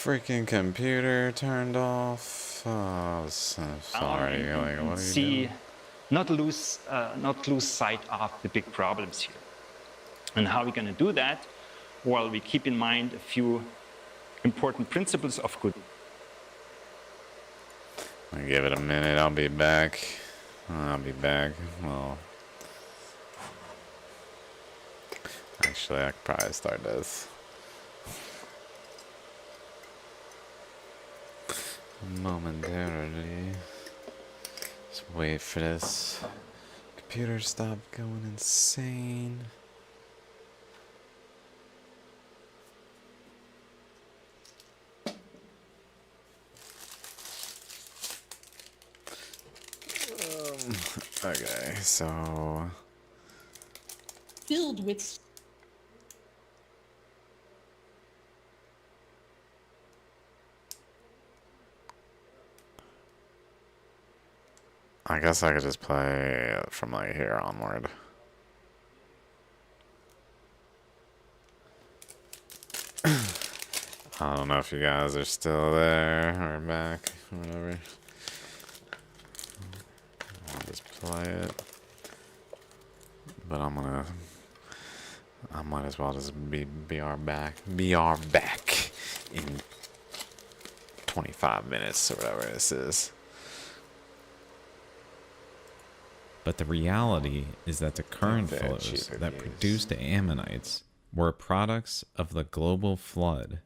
freaking computer turned off. Oh, so sorry. Like, what are you doing? Not lose sight of the big problems here. And how are we going to do that? Well, we keep in mind a few important principles of good. I'll give it a minute. I'll be back. Well, actually, I could probably start this. Momentarily. Just wait for this computer to stop going insane. Okay, so filled with I guess I could just play from like here onward. I don't know if you guys are still there or back or whatever. I'll just play it. But I might as well just be our back in 25 minutes or whatever this is. But the reality is that the current They're flows cheaper that views. produced the ammonites were products of the global flood.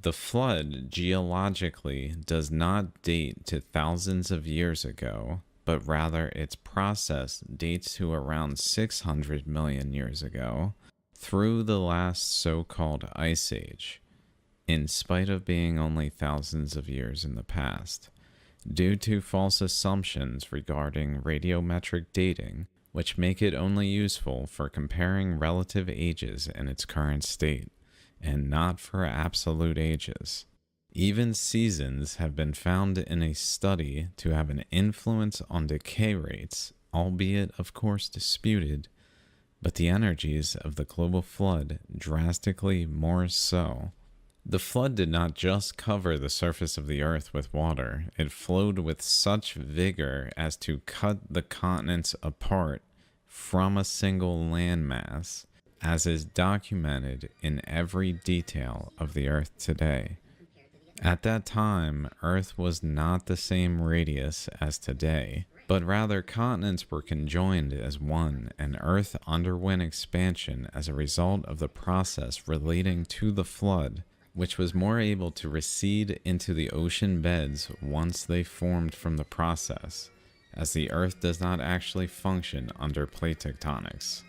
The flood geologically does not date to thousands of years ago, but rather its process dates to around 600 million years ago, through the last so-called ice age, in spite of being only thousands of years in the past, due to false assumptions regarding radiometric dating, which make it only useful for comparing relative ages in its current state, and not for absolute ages. Even seasons have been found in a study to have an influence on decay rates, albeit of course disputed, but the energies of the global flood drastically more so. The flood did not just cover the surface of the earth with water, it flowed with such vigor as to cut the continents apart from a single landmass, as is documented in every detail of the earth today. At that time, Earth was not the same radius as today, but rather continents were conjoined as one, and Earth underwent expansion as a result of the process relating to the flood, which was more able to recede into the ocean beds once they formed from the process, as the Earth does not actually function under plate tectonics.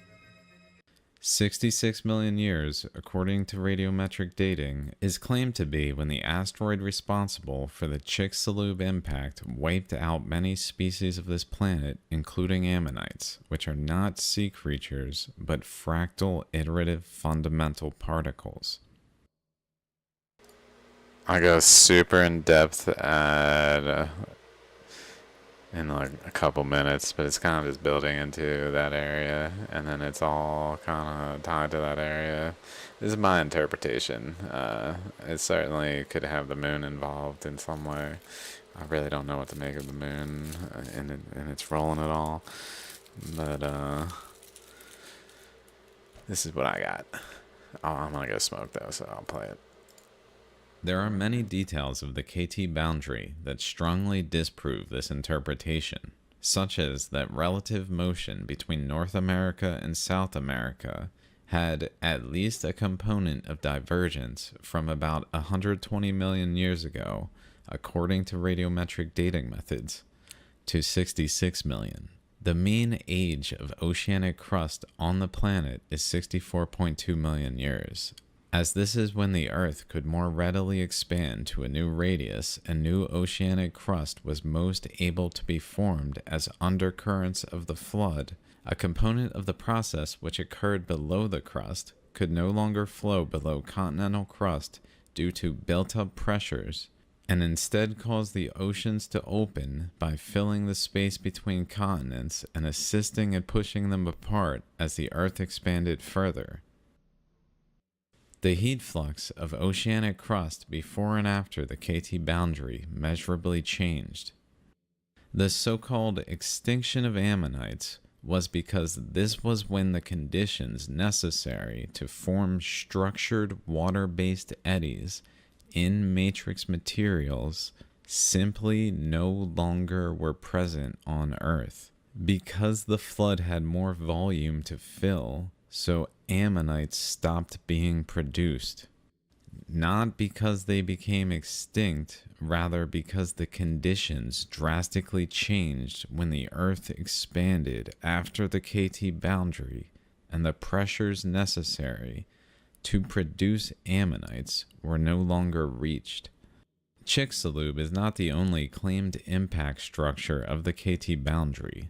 66 million years, according to radiometric dating, is claimed to be when the asteroid responsible for the Chicxulub impact wiped out many species of this planet, including ammonites, which are not sea creatures, but fractal iterative fundamental particles. I go super in depth in like a couple minutes, but it's kind of just building into that area, and then it's all kind of tied to that area. This is my interpretation. It certainly could have the moon involved in some way. I really don't know what to make of the moon and its role in it all, but this is what I got. Oh, I'm gonna go smoke though, so I'll play it. There are many details of the KT boundary that strongly disprove this interpretation, such as that relative motion between North America and South America had at least a component of divergence from about 120 million years ago, according to radiometric dating methods, to 66 million. The mean age of oceanic crust on the planet is 64.2 million years, as this is when the Earth could more readily expand to a new radius and new oceanic crust was most able to be formed as undercurrents of the flood. A component of the process which occurred below the crust could no longer flow below continental crust due to built-up pressures, and instead caused the oceans to open by filling the space between continents and assisting in pushing them apart as the Earth expanded further. The heat flux of oceanic crust before and after the KT boundary measurably changed. The so-called extinction of ammonites was because this was when the conditions necessary to form structured water-based eddies in matrix materials simply no longer were present on Earth. Because the flood had more volume to fill, so ammonites stopped being produced. Not because they became extinct, rather because the conditions drastically changed when the Earth expanded after the KT boundary, and the pressures necessary to produce ammonites were no longer reached. Chicxulub is not the only claimed impact structure of the KT boundary.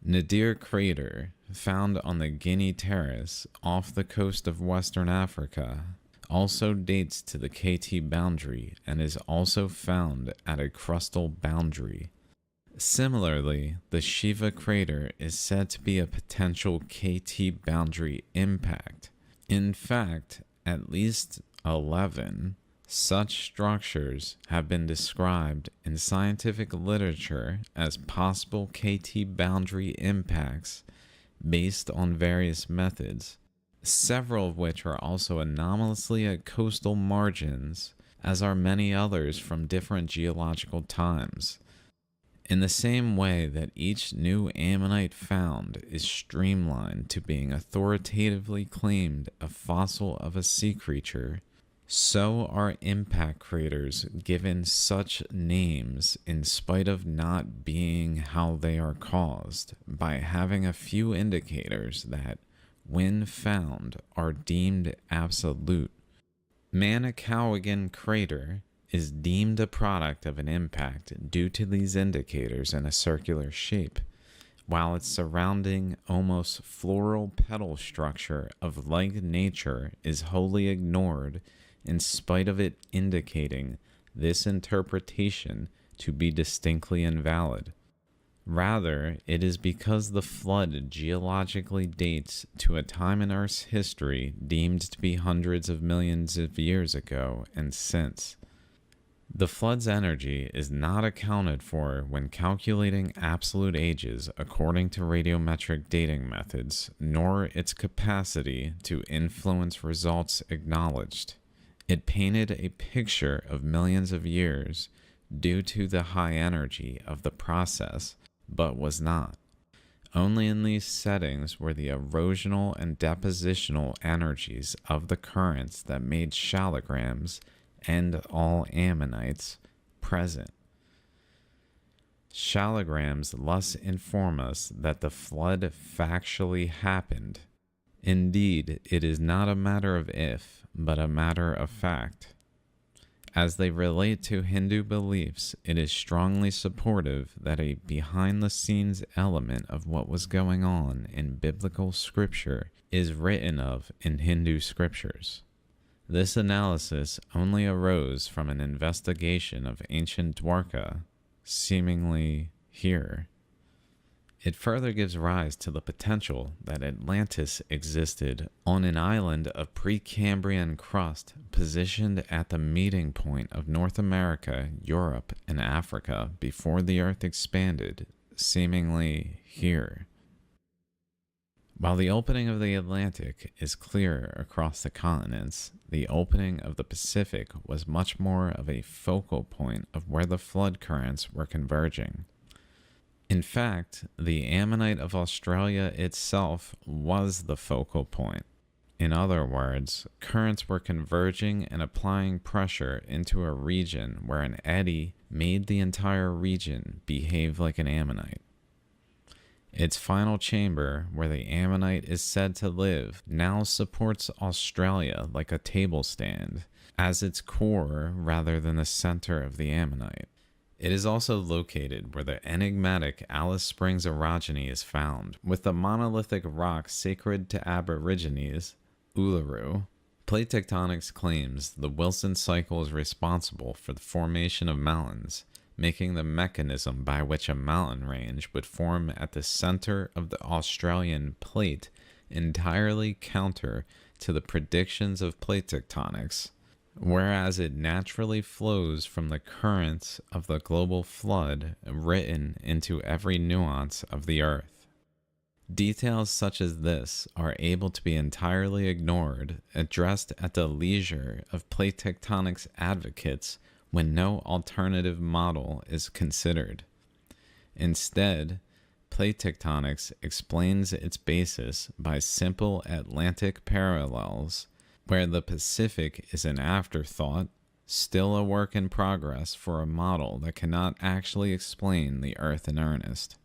Nadir Crater, found on the Guinea Terrace off the coast of Western Africa, also dates to the KT boundary and is also found at a crustal boundary. Similarly, the Shiva crater is said to be a potential KT boundary impact. In fact, at least 11 such structures have been described in scientific literature as possible KT boundary impacts based on various methods, several of which are also anomalously at coastal margins, as are many others from different geological times. In the same way that each new ammonite found is streamlined to being authoritatively claimed a fossil of a sea creature, so are impact craters given such names in spite of not being how they are caused, by having a few indicators that, when found, are deemed absolute. Manicouagan crater is deemed a product of an impact due to these indicators in a circular shape, while its surrounding almost floral petal structure of like nature is wholly ignored in spite of it indicating this interpretation to be distinctly invalid. Rather, it is because the flood geologically dates to a time in Earth's history deemed to be hundreds of millions of years ago and since. The flood's energy is not accounted for when calculating absolute ages according to radiometric dating methods, nor its capacity to influence results acknowledged. It painted a picture of millions of years due to the high energy of the process, but was not. Only in these settings were the erosional and depositional energies of the currents that made shallograms and all ammonites present. Shallograms thus inform us that the flood factually happened. Indeed, it is not a matter of if, but a matter of fact. As they relate to Hindu beliefs, it is strongly supportive that a behind-the-scenes element of what was going on in biblical scripture is written of in Hindu scriptures. This analysis only arose from an investigation of ancient Dwarka, seemingly here. It further gives rise to the potential that Atlantis existed on an island of Precambrian crust positioned at the meeting point of North America, Europe, and Africa before the Earth expanded, seemingly here. While the opening of the Atlantic is clear across the continents, the opening of the Pacific was much more of a focal point of where the flood currents were converging. In fact, the ammonite of Australia itself was the focal point. In other words, currents were converging and applying pressure into a region where an eddy made the entire region behave like an ammonite. Its final chamber, where the ammonite is said to live, now supports Australia like a table stand, as its core rather than the center of the ammonite. It is also located where the enigmatic Alice Springs orogeny is found, with the monolithic rock sacred to Aborigines, Uluru. Plate tectonics claims the Wilson cycle is responsible for the formation of mountains, making the mechanism by which a mountain range would form at the center of the Australian plate entirely counter to the predictions of plate tectonics, whereas it naturally flows from the currents of the global flood written into every nuance of the Earth. Details such as this are able to be entirely ignored, addressed at the leisure of plate tectonics advocates when no alternative model is considered. Instead, plate tectonics explains its basis by simple Atlantic parallels, where the Pacific is an afterthought, still a work in progress for a model that cannot actually explain the Earth in earnest.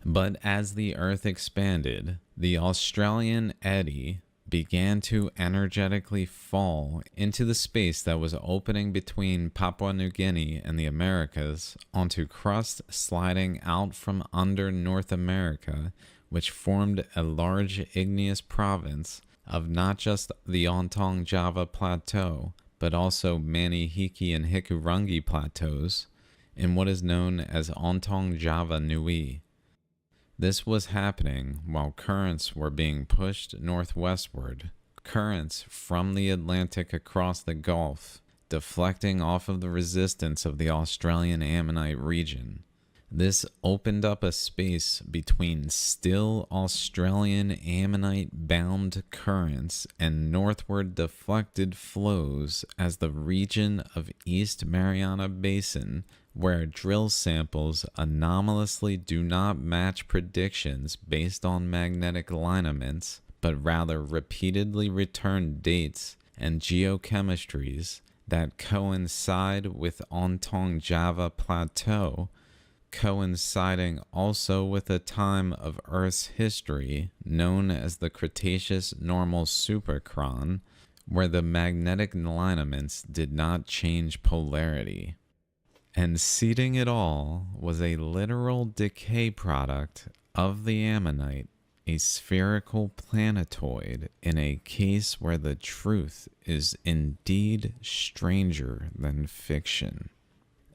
But as the Earth expanded, the Australian eddy began to energetically fall into the space that was opening between Papua New Guinea and the Americas onto crust sliding out from under North America, which formed a large igneous province of not just the Ontong Java Plateau, but also Manihiki and Hikurangi plateaus in what is known as Ontong Java Nui. This was happening while currents were being pushed northwestward, currents from the Atlantic across the Gulf, deflecting off of the resistance of the Australian Ammonite region. This opened up a space between still Australian Ammonite-bound currents and northward deflected flows as the region of East Mariana Basin, where drill samples anomalously do not match predictions based on magnetic lineaments, but rather repeatedly return dates and geochemistries that coincide with Ontong Java Plateau, coinciding also with a time of Earth's history known as the Cretaceous Normal Superchron, where the magnetic lineaments did not change polarity. And seeding it all was a literal decay product of the ammonite, a spherical planetoid in a case where the truth is indeed stranger than fiction.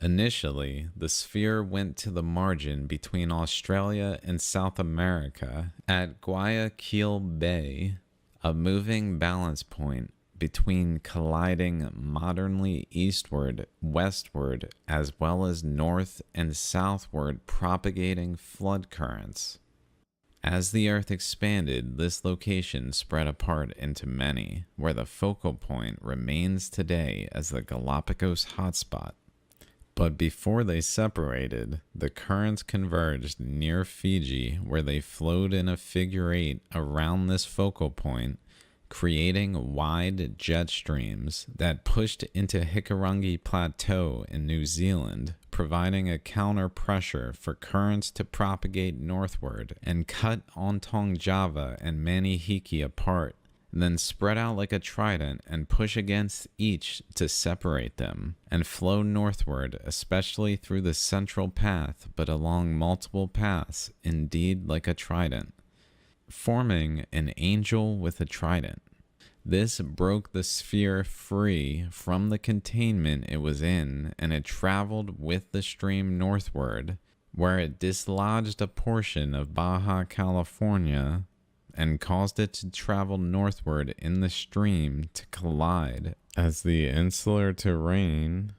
Initially, the sphere went to the margin between Australia and South America at Guayaquil Bay, a moving balance point between colliding modernly eastward, westward, as well as north and southward propagating flood currents. As the Earth expanded, this location spread apart into many, where the focal point remains today as the Galapagos hotspot. But before they separated, the currents converged near Fiji, where they flowed in a figure eight around this focal point, creating wide jet streams that pushed into Hikurangi Plateau in New Zealand, providing a counter pressure for currents to propagate northward and cut Ontong Java and Manihiki apart, then spread out like a trident and push against each to separate them, and flow northward, especially through the central path, but along multiple paths, indeed like a trident, forming an angel with a trident. This broke the sphere free from the containment it was in, and it traveled with the stream northward, where it dislodged a portion of Baja California and caused it to travel northward in the stream to collide as the insular terrain,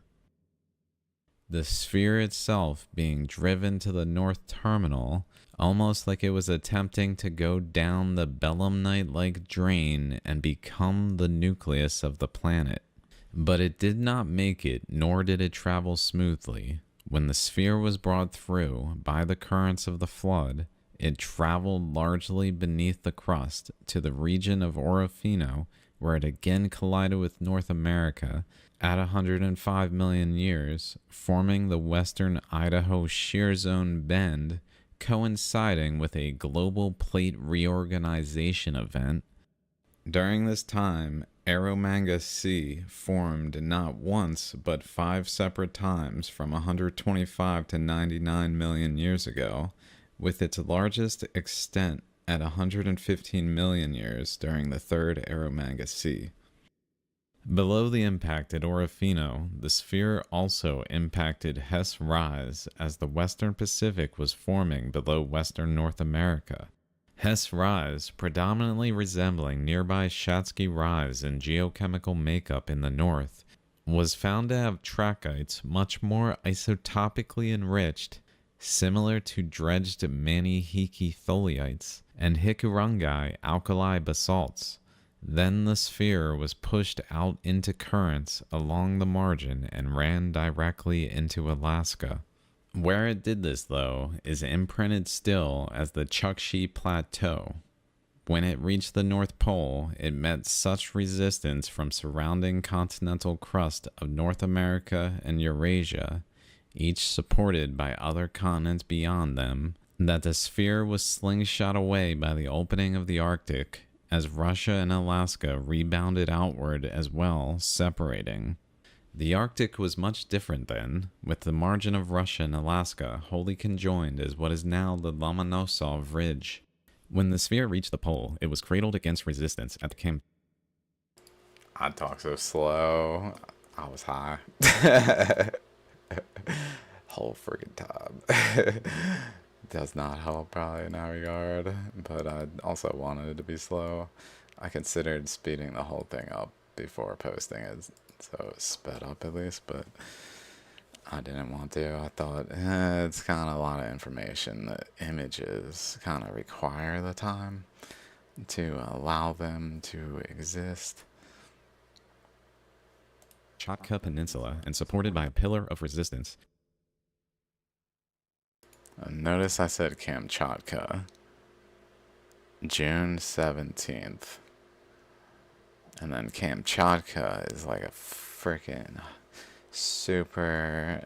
the sphere itself being driven to the north terminal, almost like it was attempting to go down the belemnite-like drain and become the nucleus of the planet. But it did not make it, nor did it travel smoothly. When the sphere was brought through by the currents of the flood, it traveled largely beneath the crust to the region of Orofino, where it again collided with North America at 105 million years, forming the western Idaho shear zone bend, coinciding with a global plate reorganization event. During this time, Eromanga C formed not once but 5 separate times from 125 to 99 million years ago, with its largest extent at 115 million years during the third Eromanga C. Below the impact at Orofino, the sphere also impacted Hess Rise as the Western Pacific was forming below Western North America. Hess Rise, predominantly resembling nearby Shatsky Rise in geochemical makeup in the north, was found to have trachytes much more isotopically enriched, similar to dredged Manihiki tholiites and Hikurangai alkali basalts. Then the sphere was pushed out into currents along the margin and ran directly into Alaska. Where it did this, though, is imprinted still as the Chukchi Plateau. When it reached the North Pole, it met such resistance from surrounding continental crust of North America and Eurasia, each supported by other continents beyond them, that the sphere was slingshot away by the opening of the Arctic, as Russia and Alaska rebounded outward as well, separating. The Arctic was much different then, with the margin of Russia and Alaska wholly conjoined as what is now the Lomonosov Ridge. When the sphere reached the pole, it was cradled against resistance at the camp. I talk so slow. I was high. Whole friggin' time. Does not help probably in that regard, but I also wanted it to be slow. I considered speeding the whole thing up before posting it, so it sped up at least, but I didn't want to. I thought it's kind of a lot of information. The images kind of require the time to allow them to exist. Chatka Peninsula and supported by a pillar of resistance. Notice I said Kamchatka. June 17th. And then Kamchatka is like a freaking super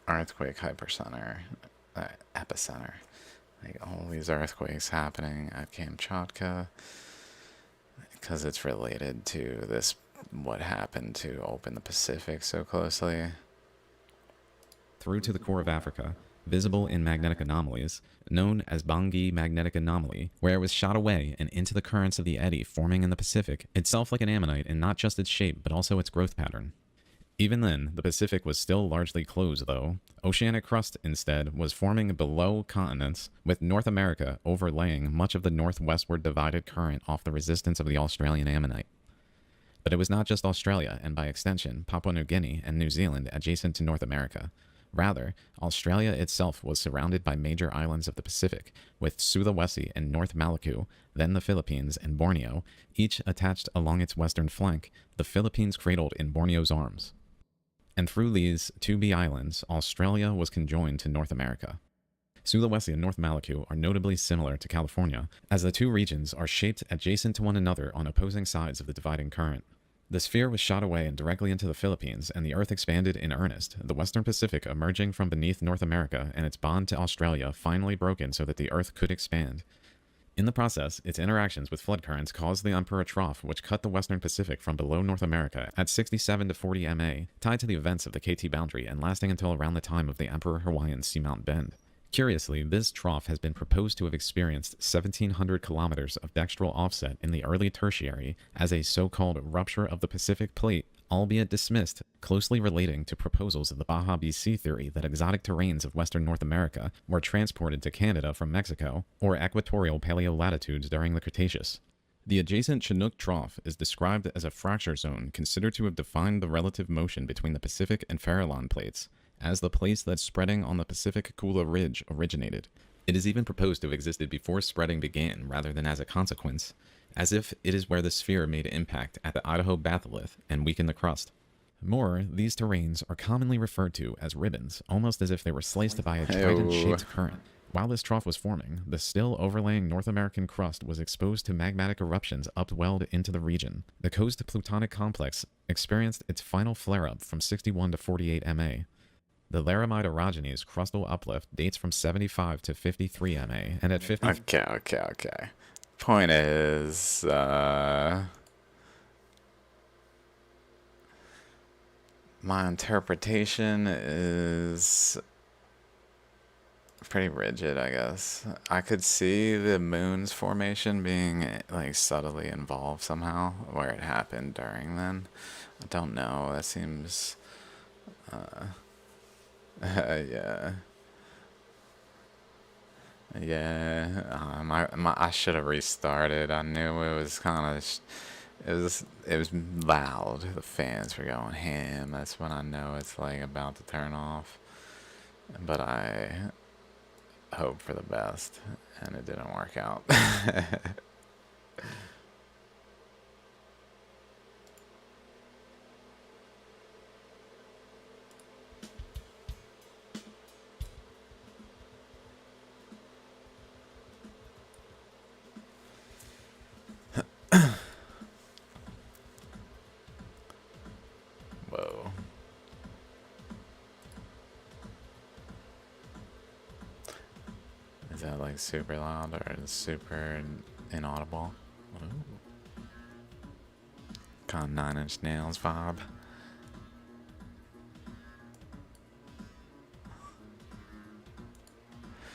earthquake hypercenter, epicenter. Like all these earthquakes happening at Kamchatka because it's related to this, what happened to open the Pacific so closely. Through to the core of Africa, visible in magnetic anomalies, known as Bangui magnetic anomaly, where it was shot away and into the currents of the eddy forming in the Pacific, itself like an ammonite in not just its shape but also its growth pattern. Even then, the Pacific was still largely closed though. Oceanic crust, instead, was forming below continents, with North America overlaying much of the northwestward divided current off the resistance of the Australian ammonite. But it was not just Australia, and by extension, Papua New Guinea and New Zealand adjacent to North America. Rather, Australia itself was surrounded by major islands of the Pacific, with Sulawesi and North Maluku, then the Philippines and Borneo, each attached along its western flank, the Philippines cradled in Borneo's arms. And through these 2B islands, Australia was conjoined to North America. Sulawesi and North Maluku are notably similar to California, as the two regions are shaped adjacent to one another on opposing sides of the dividing current. The sphere was shot away and directly into the Philippines, and the Earth expanded in earnest, the Western Pacific emerging from beneath North America and its bond to Australia finally broken so that the Earth could expand. In the process, its interactions with flood currents caused the Emperor Trough, which cut the Western Pacific from below North America at 67 to 40 MA, tied to the events of the KT boundary and lasting until around the time of the Emperor Hawaiian Seamount Bend. Curiously, this trough has been proposed to have experienced 1,700 kilometers of dextral offset in the early Tertiary as a so-called rupture of the Pacific Plate, albeit dismissed, closely relating to proposals of the Baja BC theory that exotic terrains of western North America were transported to Canada from Mexico, or equatorial paleolatitudes during the Cretaceous. The adjacent Chinook Trough is described as a fracture zone considered to have defined the relative motion between the Pacific and Farallon plates, as the place that spreading on the Pacific Kula Ridge originated. It is even proposed to have existed before spreading began rather than as a consequence, as if it is where the sphere made impact at the Idaho batholith and weakened the crust. More, these terrains are commonly referred to as ribbons, almost as if they were sliced by a trident-shaped current. While this trough was forming, the still overlaying North American crust was exposed to magmatic eruptions upwelled into the region. The Coast Plutonic Complex experienced its final flare-up from 61 to 48 MA. The Laramide Orogenes crustal uplift dates from 75 to 53 MA, and at 50... Okay. Point is, my interpretation is pretty rigid, I guess. I could see the moon's formation being, like, subtly involved somehow, where it happened during then. I don't know, that seems, yeah. Yeah, I should have restarted. I knew it was kind of, it was loud. The fans were going ham. That's when I know it's like about to turn off. But I hope for the best, and it didn't work out. Whoa. Is that like super loud or super inaudible? Ooh. Kind of Nine Inch Nails vibe.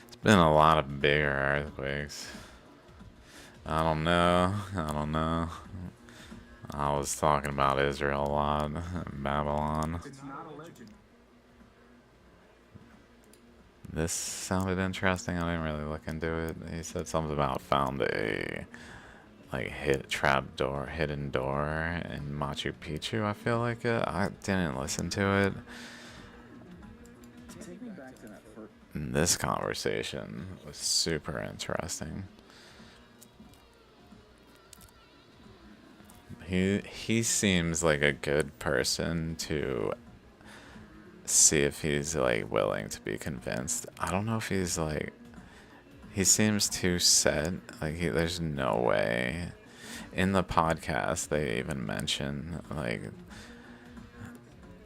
It's been a lot of bigger earthquakes. I don't know. I don't know. I was talking about Israel a lot. Babylon. This sounded interesting. I didn't really look into it. He said something about found a like hidden door in Machu Picchu. I feel like it. I didn't listen to it. And this conversation was super interesting. He seems like a good person to see if he's like willing to be convinced. I don't know if he's like, he seems too set. Like there's no way. In the podcast, they even mention like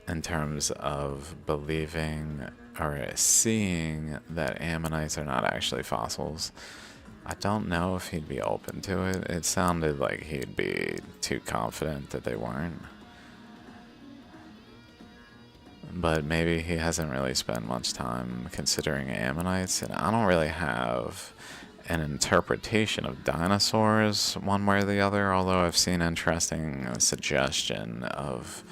in terms of believing or seeing that ammonites are not actually fossils. I don't know if he'd be open to it. It sounded like he'd be too confident that they weren't. But maybe he hasn't really spent much time considering ammonites, and I don't really have an interpretation of dinosaurs one way or the other, although I've seen interesting suggestion of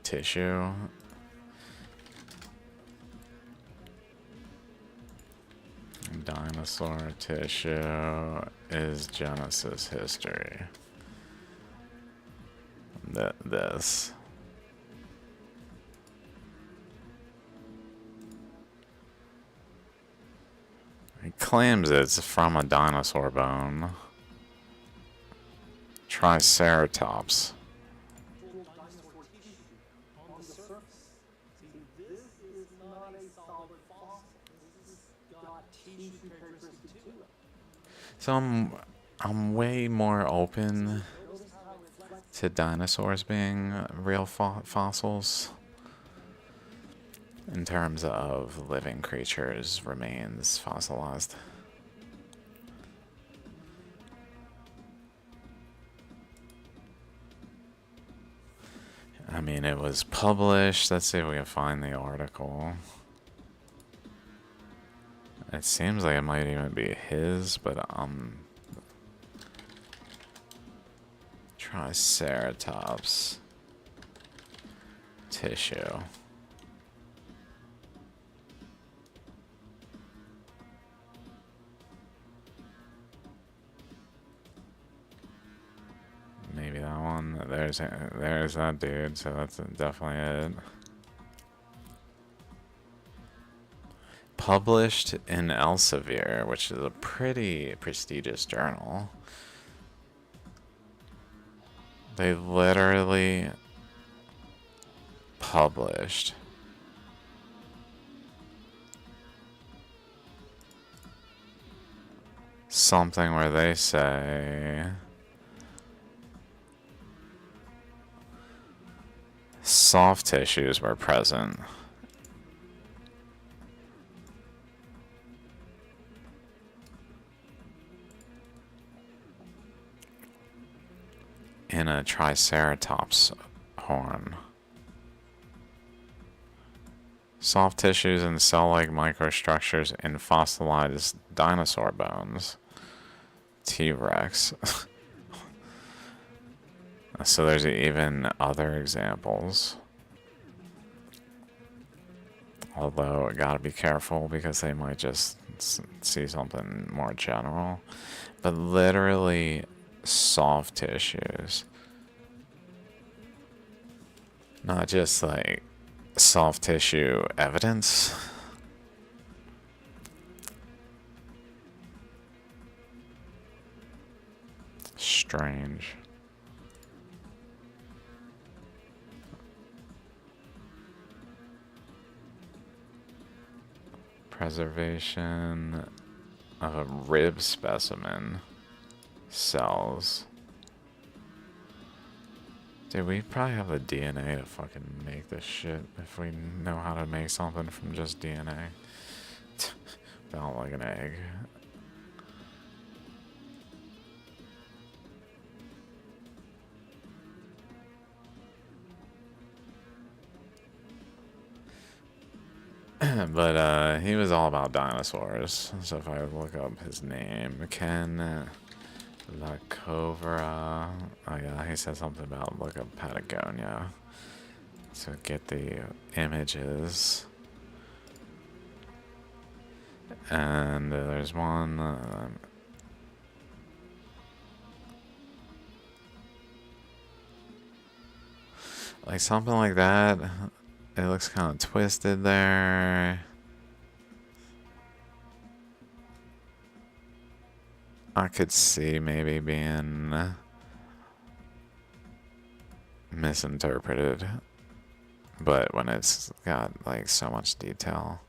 tissue. Dinosaur tissue is Genesis history. This. He claims it's from a dinosaur bone. Triceratops. So I'm way more open to dinosaurs being real fossils in terms of living creatures remains fossilized. I mean, it was published. Let's see if we can find the article. It seems like it might even be his, but Triceratops tissue. Maybe that one. There's that dude. So that's definitely it. Published in Elsevier, which is a pretty prestigious journal. They literally published something where they say soft tissues were present. In a Triceratops horn. Soft tissues and cell-like microstructures in fossilized dinosaur bones. T-Rex. So there's even other examples. Although, gotta be careful because they might just see something more general. But literally, soft tissues. Not just like soft tissue evidence. Strange. Preservation of a rib specimen. Cells. Dude, we probably have the DNA to fucking make this shit if we know how to make something from just DNA. About like an egg. But he was all about dinosaurs. So if I look up his name, Ken Lacovera. Oh yeah, he said something about look up Patagonia. So get the images. And there's one. Like something like that. It looks kind of twisted there. I could see maybe being misinterpreted. But when it's got like so much detail.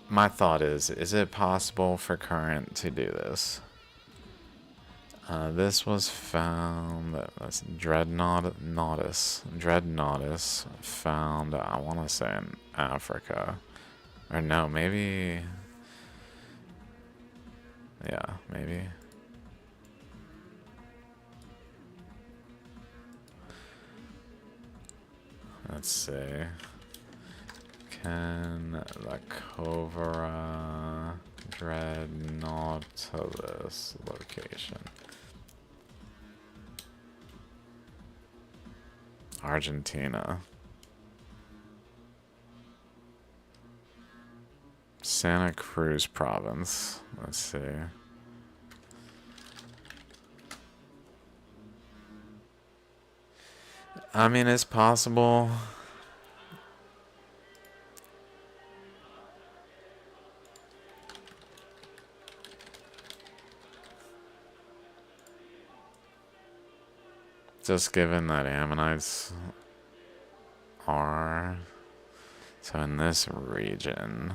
My thought is it possible for current to do this? This was found, that's Dreadnoughtus found, I want to say in Africa. Or no, maybe, yeah, maybe. Let's see. Can the Covera Dreadnoughtus location? Argentina. Santa Cruz province. Let's see. I mean, it's possible. Just given that ammonites are so in this region,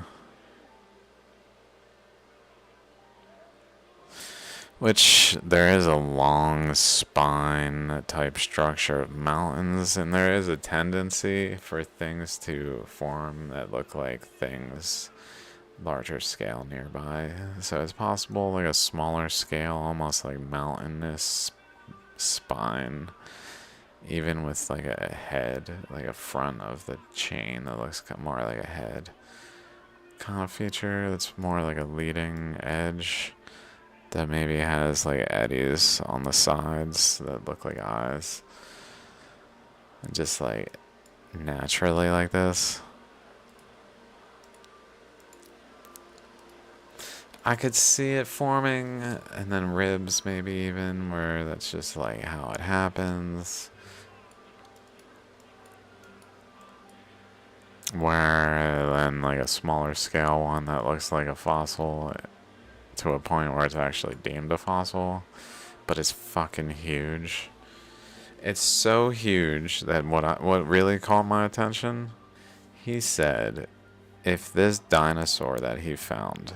which there is a long spine type structure of mountains, and there is a tendency for things to form that look like things larger scale nearby. So it's possible like a smaller scale, almost like mountainous spine, even with like a head, like a front of the chain that looks more like a head kind of feature. That's more like a leading edge that maybe has like eddies on the sides that look like eyes, and just like naturally like this. I could see it forming, and then ribs maybe even, where that's just like how it happens. Where then like a smaller scale one that looks like a fossil to a point where it's actually deemed a fossil, but it's fucking huge. It's so huge that what really caught my attention, he said if this dinosaur that he found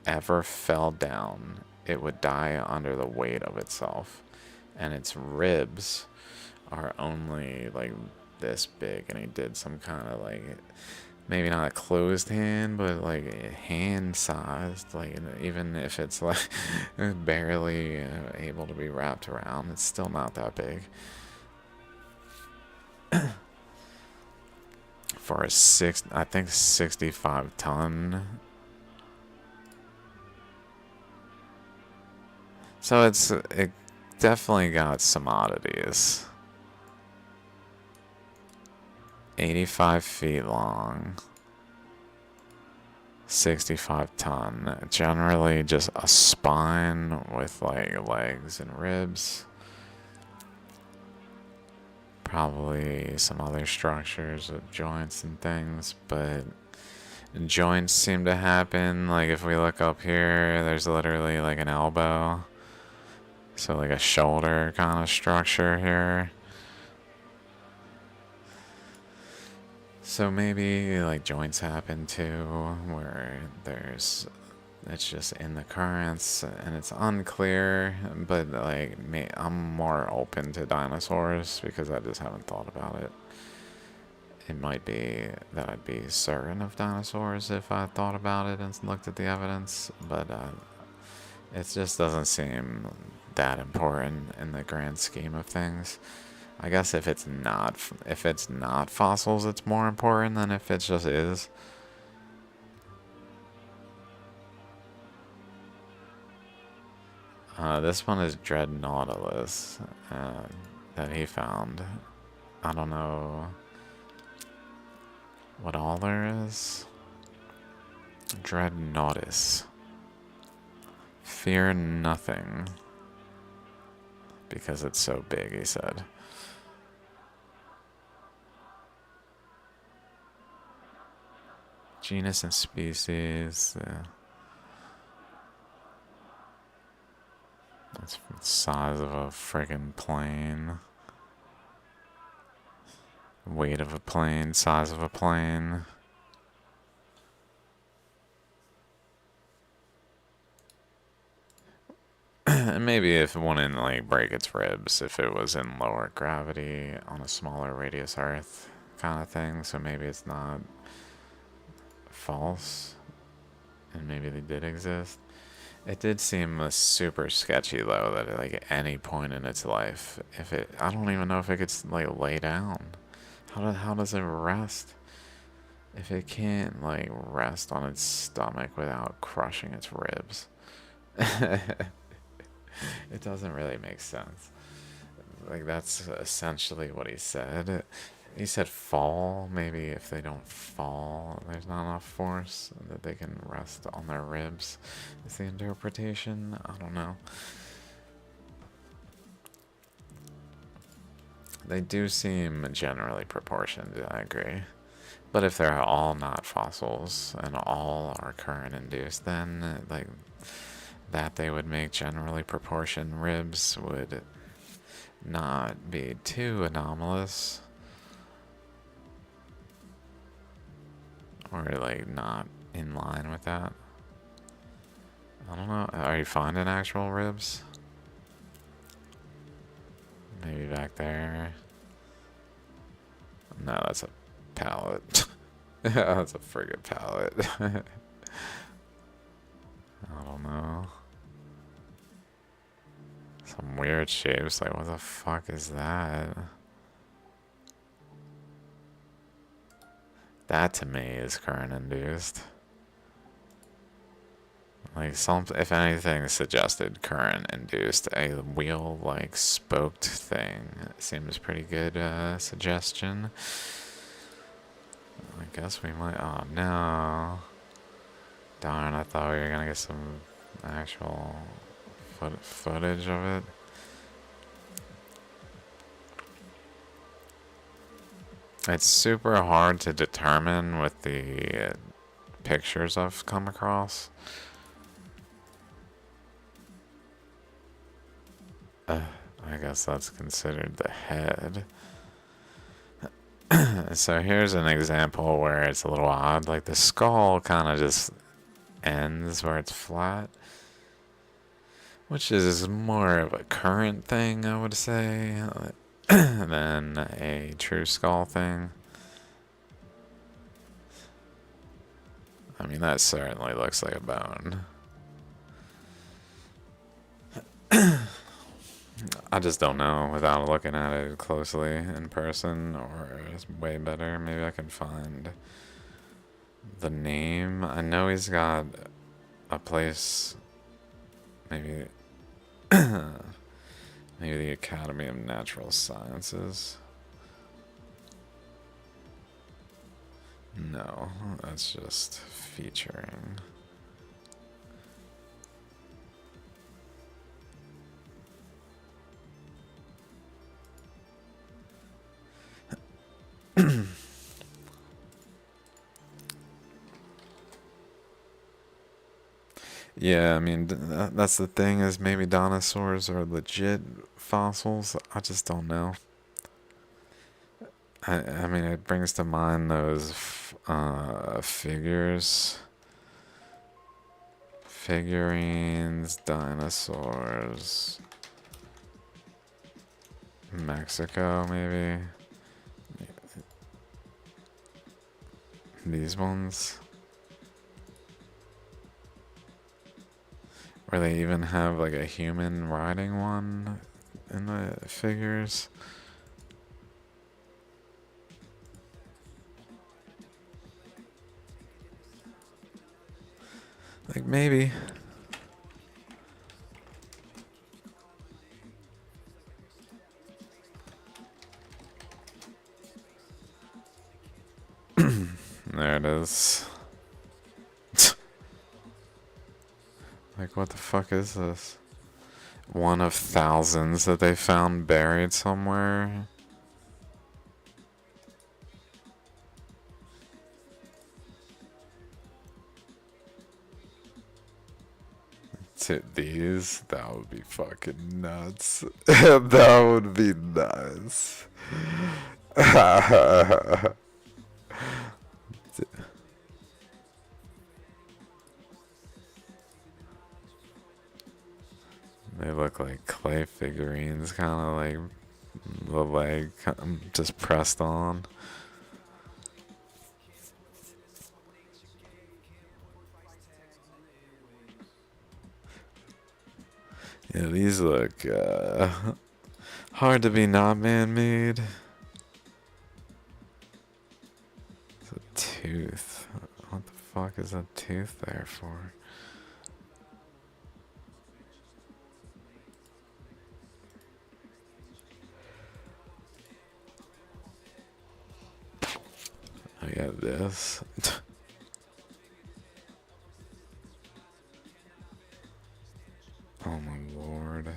ever fell down, it would die under the weight of itself. And its ribs are only like this big. And he did some kind of like, maybe not a closed hand, but like hand sized. Like, even if it's like barely able to be wrapped around, it's still not that big. For a I think 65 ton. So it definitely got some oddities. 85 feet long. 65 ton. Generally just a spine with like legs and ribs. Probably some other structures with joints and things, but joints seem to happen. Like if we look up here, there's literally like an elbow. So like a shoulder kind of structure here. So maybe like joints happen too, where it's just in the currents and it's unclear, but like I'm more open to dinosaurs because I just haven't thought about it. It might be that I'd be certain of dinosaurs if I thought about it and looked at the evidence, but it just doesn't seem that important in the grand scheme of things. I guess if it's not fossils, it's more important than if it just is. This one is Dread Nautilus that he found. I don't know what all there is. Dread Nautilus. Fear nothing. Because it's so big, he said. Genus and species. That's the size of a friggin' plane. Weight of a plane, size of a plane. Maybe if it wouldn't like break its ribs if it was in lower gravity on a smaller radius Earth kind of thing. So maybe it's not false, and maybe they did exist. It did seem super sketchy though that at like any point in its life, I don't even know if it could like lay down. How does it rest? If it can't like rest on its stomach without crushing its ribs. It doesn't really make sense. Like that's essentially what he said. He said fall. Maybe if they don't fall, there's not enough force that they can rest on their ribs. Is the interpretation? I don't know. They do seem generally proportioned, I agree. But if they're all not fossils and all are current induced, then like that they would make generally proportioned ribs would not be too anomalous. Or like not in line with that. I don't know. Are you finding actual ribs? Maybe back there. No, that's a pallet. That's a friggin' pallet. I don't know. Some weird shapes. Like, what the fuck is that? That to me is current induced. Like if anything suggested current induced, a wheel like spoked thing seems pretty good suggestion. I guess we might. Oh no! Darn! I thought we were gonna get some actual footage of it. It's super hard to determine with the pictures I've come across. I guess that's considered the head. So here's an example where it's a little odd. Like the skull kind of just ends where it's flat. Which is more of a current thing, I would say, than a true skull thing. I mean, that certainly looks like a bone. I just don't know without looking at it closely in person, or it's way better. Maybe I can find the name. I know he's got a place, maybe maybe the Academy of Natural Sciences. No, that's just featuring. Yeah, I mean, that's the thing, is maybe dinosaurs are legit fossils. I just don't know. I mean, it brings to mind those figurines, dinosaurs, Mexico, maybe. These ones. Where they even have like a human riding one in the figures. Like maybe. There it is. Like, what the fuck is this? One of thousands that they found buried somewhere. To these, that would be fucking nuts. That would be nuts. They look like clay figurines, kind of like the leg just pressed on. Yeah, these look hard to be not man-made. It's a tooth. What the fuck is a tooth there for? I got this. Oh my lord.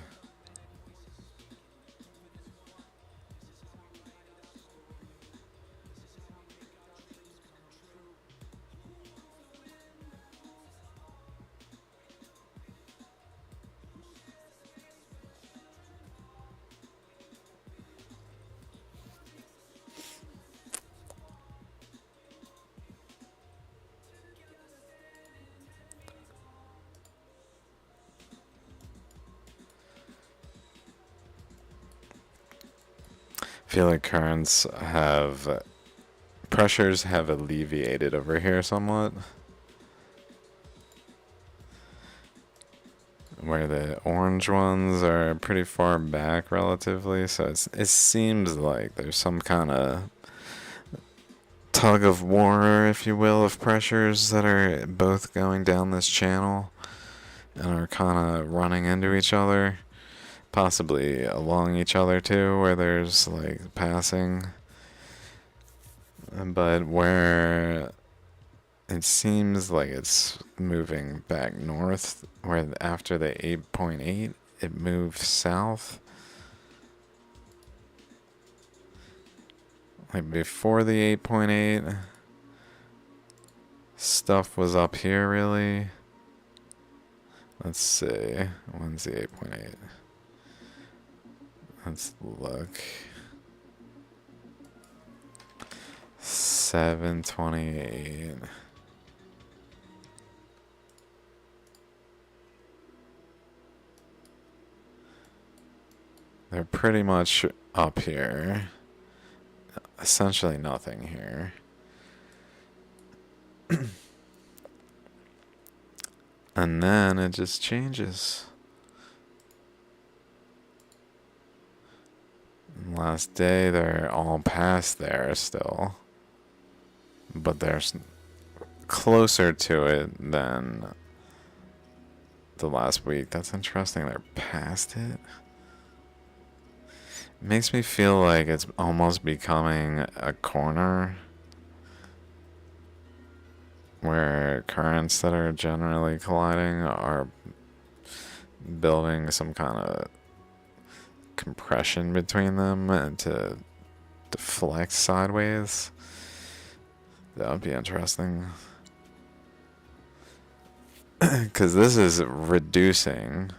I feel like pressures have alleviated over here somewhat. Where the orange ones are pretty far back relatively, so it seems like there's some kind of tug of war, if you will, of pressures that are both going down this channel and are kind of running into each other. Possibly along each other too, where there's like passing. But where it seems like it's moving back north, where after the 8.8, it moved south. Like before the 8.8, stuff was up here really. Let's see, when's the 8.8? Let's look. 728. They're pretty much up here. Essentially nothing here. And then it just changes. Last day, they're all past there still. But they're closer to it than the last week. That's interesting. They're past it. Makes me feel like it's almost becoming a corner. where currents that are generally colliding are building some kind of compression between them and to deflect sideways. That would be interesting. Because this is reducing,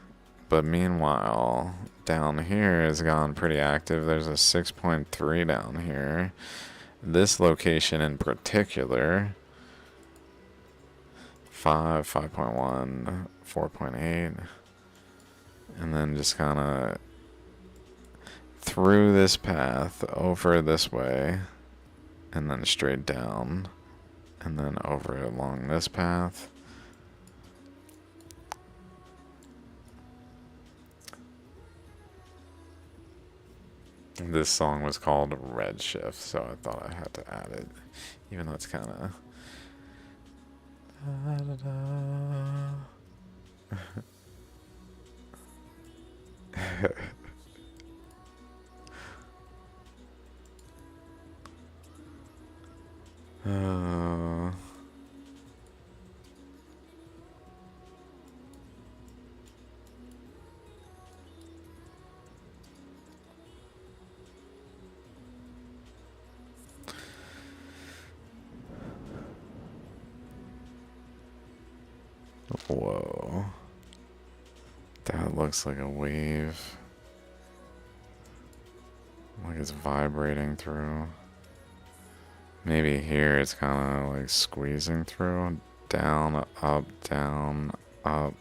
but meanwhile, down here has gone pretty active. There's a 6.3 down here. This location in particular, 5, 5.1, 4.8, and then just kind of through this path, over this way, and then straight down, and then over along this path. This song was called Redshift, so I thought I had to add it, even though it's kind of... Whoa. That looks like a wave. Like it's vibrating through. Maybe here it's kind of like squeezing through. Down, up, down, up,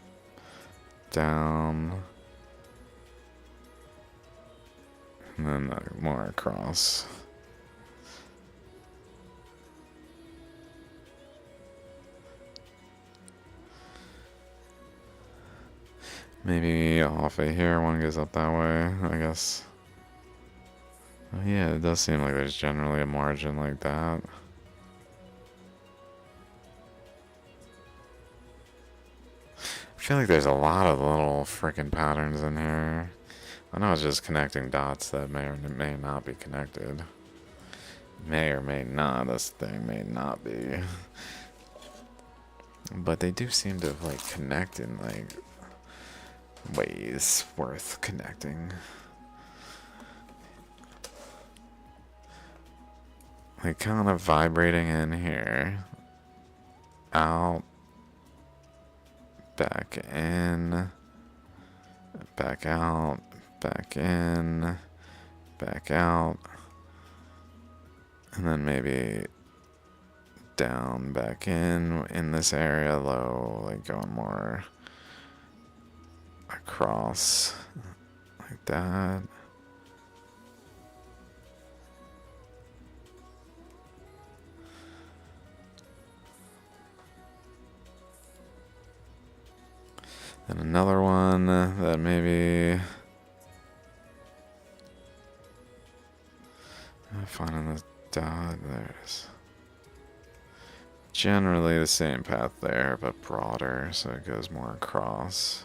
down. And then more across. Maybe off of here, one goes up that way, I guess. Oh yeah, it does seem like there's generally a margin like that. I feel like there's a lot of little freaking patterns in here. I know it's just connecting dots that may or may not be connected. May or may not, this thing may not be. But they do seem to like connect in like ways worth connecting. Like kind of vibrating in here. Out. Back in. Back out. Back in. Back out. And then maybe down, back in this area, low, like going more across, like that. And another one that maybe finding the dot. There's generally the same path there, but broader, so it goes more across.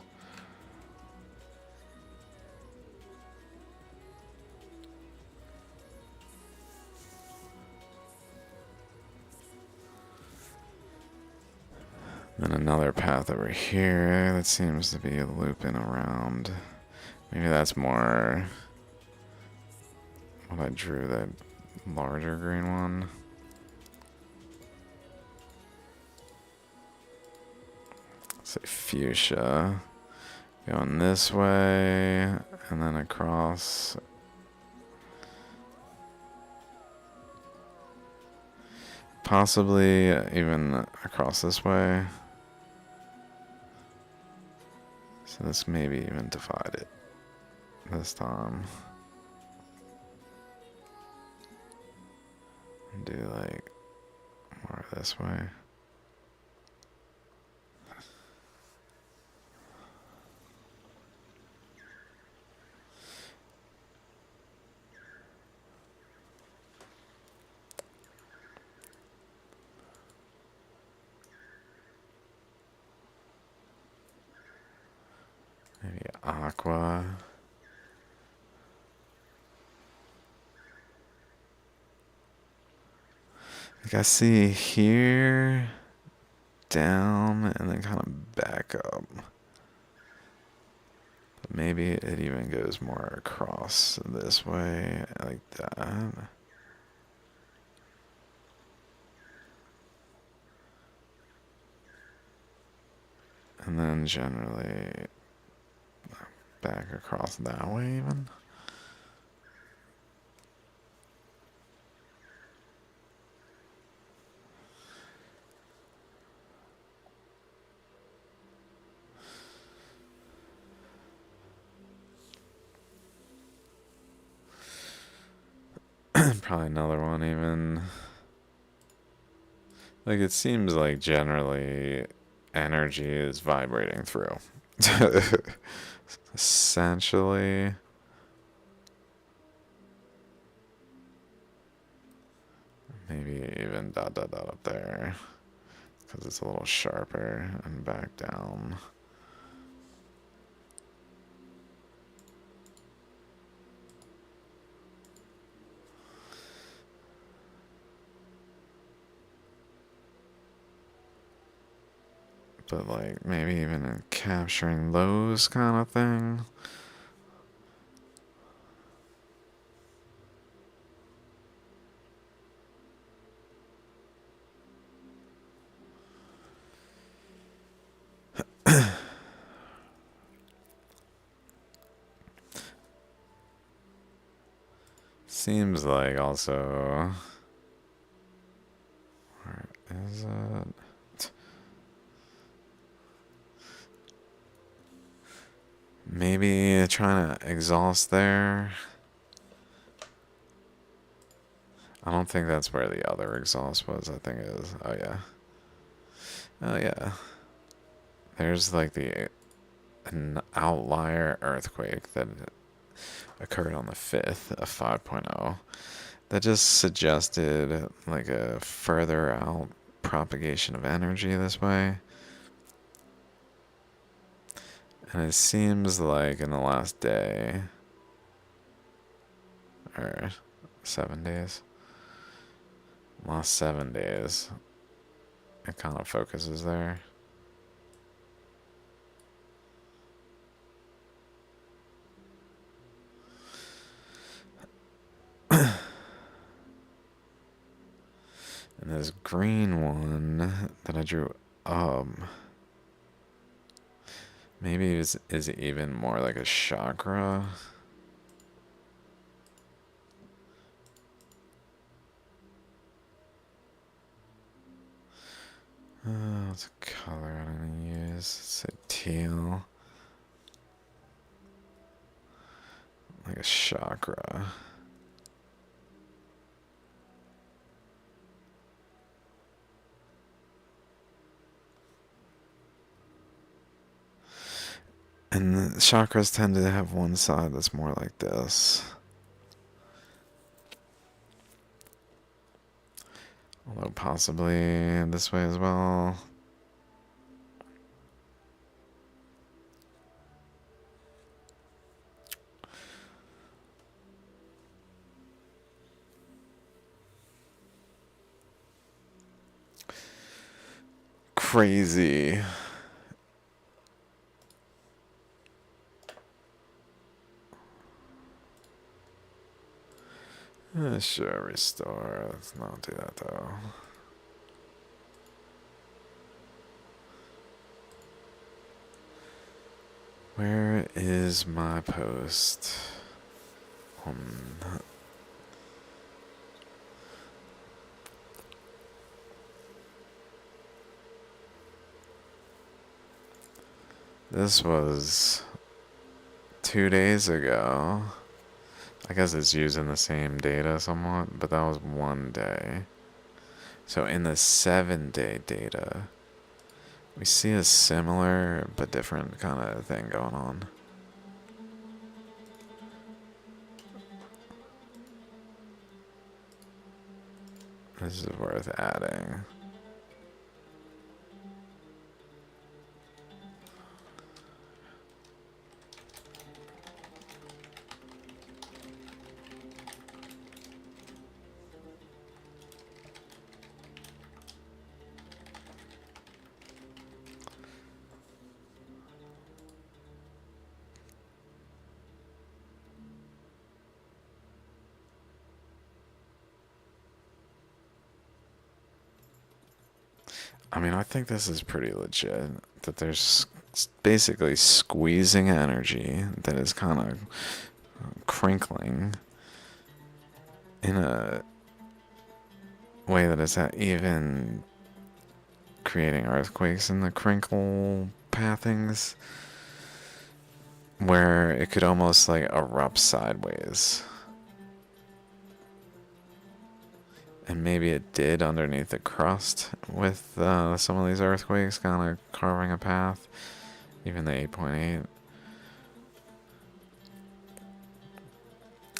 Then another path over here that seems to be looping around. Maybe that's more what I drew, that larger green one. Say fuchsia. Going this way and then across. Possibly even across this way. So this maybe even divide it this time. And do like more this way. Maybe aqua. Like I see here, down and then kind of back up. But maybe it even goes more across this way, like that. And then generally back across that way even. Probably another one even. Like it seems like generally energy is vibrating through. Essentially. Maybe even dot dot dot up there. Because it's a little sharper and back down. But like maybe even in capturing those kind of thing. Seems like also, where is it? Maybe trying to exhaust there. I don't think that's where the other exhaust was. I think it was. Oh yeah. Oh yeah. There's like an outlier earthquake that occurred on the 5th of 5.0 that just suggested like a further out propagation of energy this way. And it seems like in the last day, or 7 days, last 7 days, it kind of focuses there. And this green one that I drew up, maybe is even more like a chakra. What's a color I'm gonna use? It's a teal. Like a chakra. And the chakras tend to have one side that's more like this. Although possibly this way as well. Crazy. Sure, restore. Let's not do that though. Where is my post? This was 2 days ago. I guess it's using the same data somewhat, but that was one day. So in the 7-day data, we see a similar but different kind of thing going on. This is worth adding. I mean, I think this is pretty legit. That there's basically squeezing energy that is kind of crinkling in a way that is even creating earthquakes in the crinkle pathings, where it could almost like erupt sideways. And maybe it did underneath the crust with some of these earthquakes kind of carving a path, even the 8.8.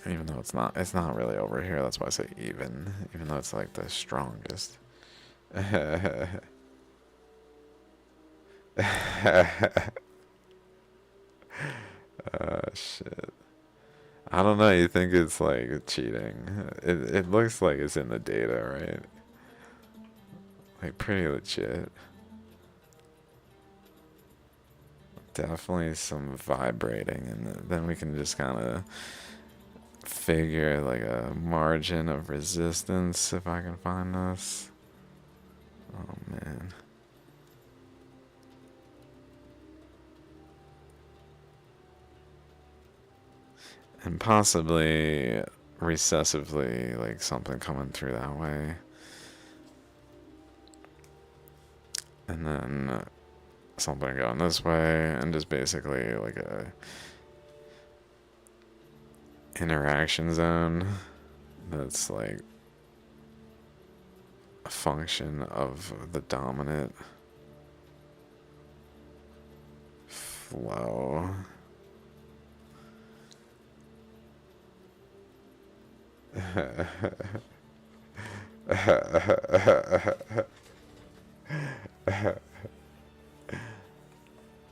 Even though it's not really over here. That's why I say even though it's like the strongest. Shit. I don't know. You think it's like cheating? It looks like it's in the data, right? Like pretty legit. Definitely some vibrating, and then we can just kind of figure like a margin of resistance if I can find this. Oh man. And possibly recessively, like something coming through that way. And then something going this way, and just basically like a interaction zone that's like a function of the dominant flow.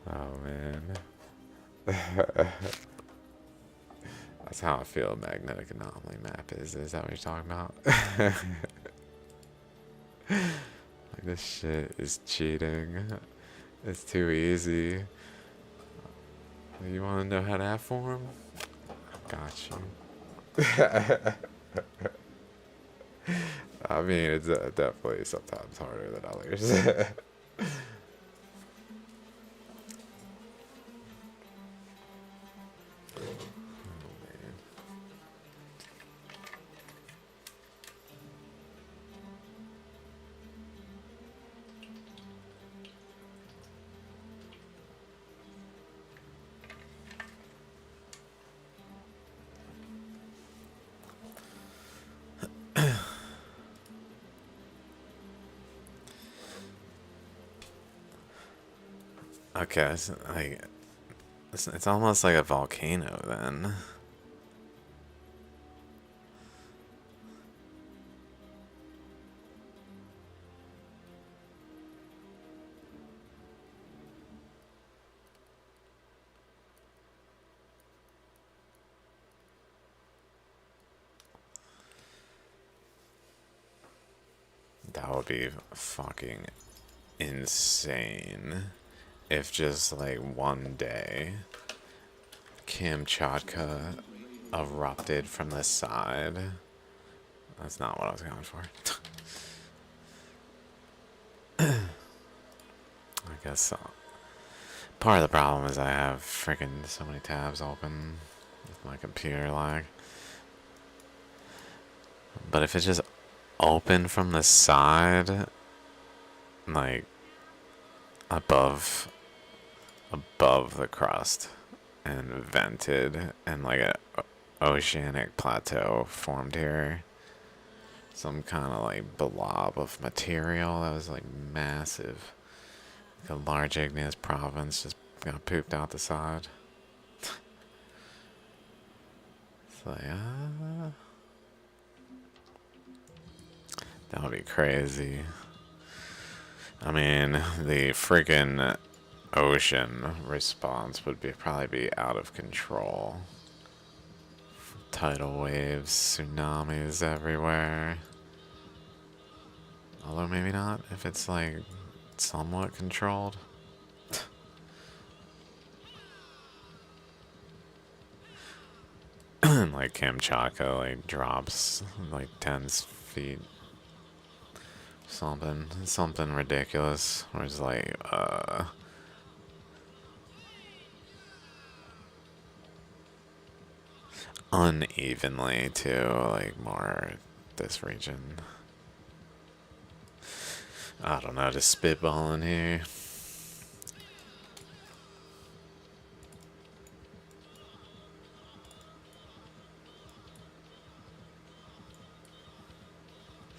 Oh man. That's how I feel a magnetic anomaly map is. Is that what you're talking about? Like this shit is cheating. It's too easy. You wanna know how that form? Got you. I mean, it's definitely sometimes harder than others. Okay, so like it's almost like a volcano then. That would be fucking insane if just like one day Kamchatka erupted from the side. That's not what I was going for. I guess so. Part of the problem is I have freaking so many tabs open with my computer lag. But if it's just open from the side, like above the crust, and vented, and like a oceanic plateau formed here, some kind of like blob of material that was like massive, like a large igneous province just got pooped out the side. It's like that would be crazy. I mean, the freaking ocean response would probably be out of control. Tidal waves, tsunamis everywhere. Although maybe not if it's like somewhat controlled. Like Kamchatka like drops like 10 feet Something ridiculous. Where it's like, unevenly too, like more this region. I don't know, just spitballing here.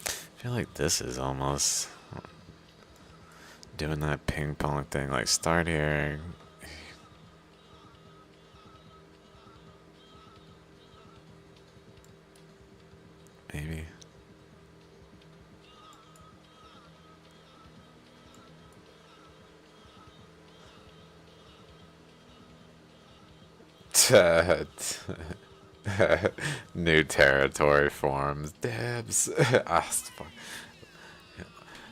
I feel like this is almost doing that ping pong thing, like start here. Maybe. New territory forms. Dibs.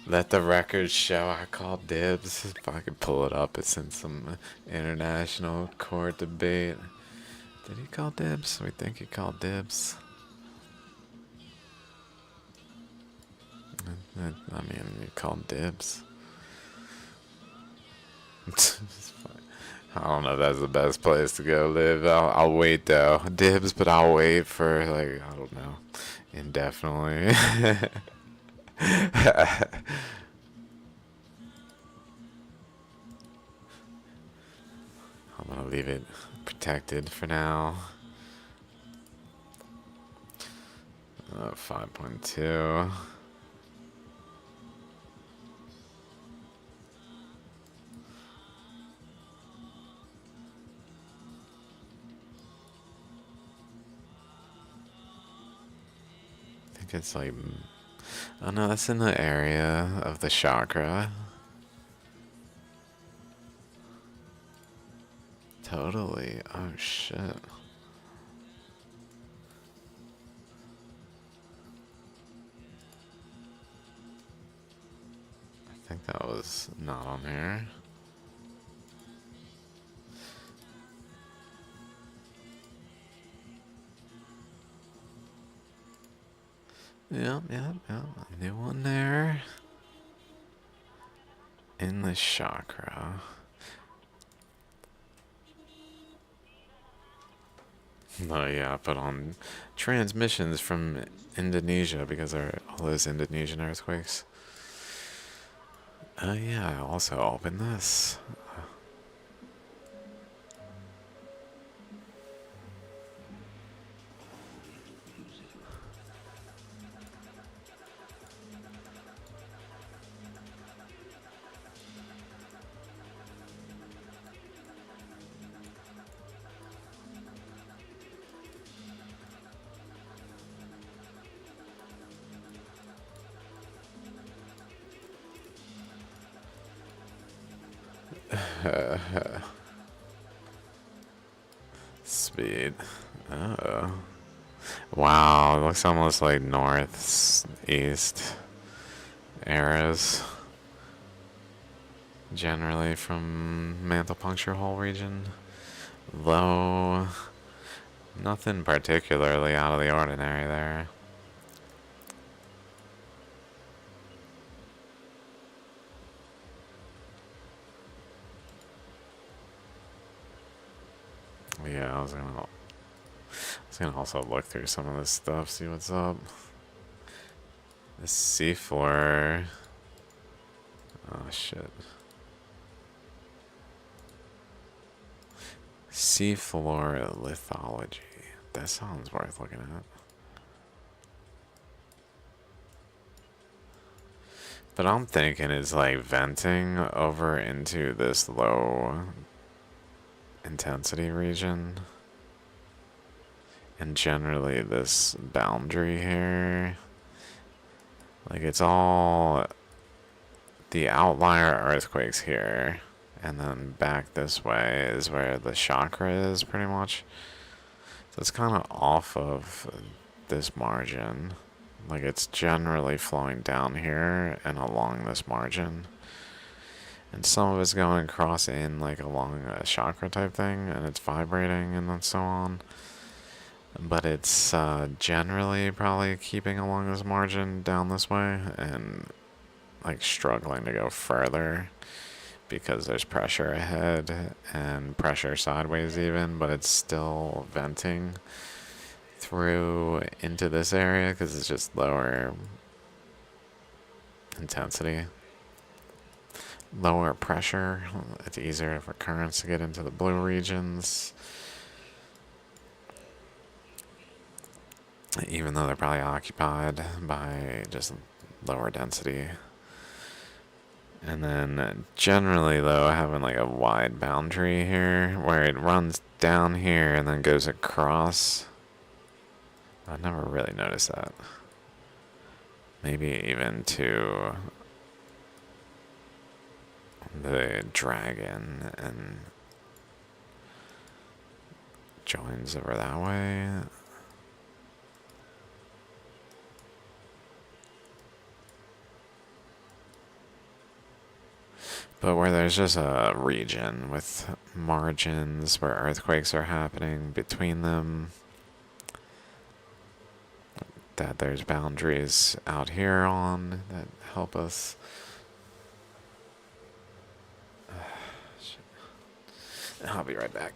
Let the record show I called dibs. If I could pull it up, it's in some international court debate. Did he call dibs? We think he called dibs. I mean, he called dibs. I don't know if that's the best place to go live. I'll wait though. Dibs, but I'll wait for, like, I don't know, indefinitely. I'm gonna leave it protected for now. 5.2. I think it's like, oh no, that's in the area of the chakra. Totally. Oh shit. I think that was not on here. Yep. A new one there. In the chakra. Oh yeah, I put on transmissions from Indonesia because there are all those Indonesian earthquakes. Oh yeah, I also opened this. Speed. Oh. Wow, it looks almost like north, east eras. Generally from mantle puncture hole region. Low. Nothing particularly out of the ordinary there. Yeah, I was gonna also look through some of this stuff, see what's up. The seafloor. Oh shit. Seafloor lithology. That sounds worth looking at. But I'm thinking it's like venting over into this low intensity region. And generally this boundary here. Like it's all the outlier earthquakes here. And then back this way is where the chakra is pretty much. So it's kind of off of this margin. Like it's generally flowing down here and along this margin. And some of it's going across in like along a chakra type thing and it's vibrating and then so on. But it's generally probably keeping along this margin down this way and like struggling to go further because there's pressure ahead and pressure sideways even, but it's still venting through into this area because it's just lower intensity, lower pressure. It's easier for currents to get into the blue regions, even though they're probably occupied by just lower density. And then generally though, having like a wide boundary here where it runs down here and then goes across. I never really noticed that. Maybe even to the dragon and joins over that way. But where there's just a region with margins where earthquakes are happening between them, that there's boundaries out here on that help us. I'll be right back.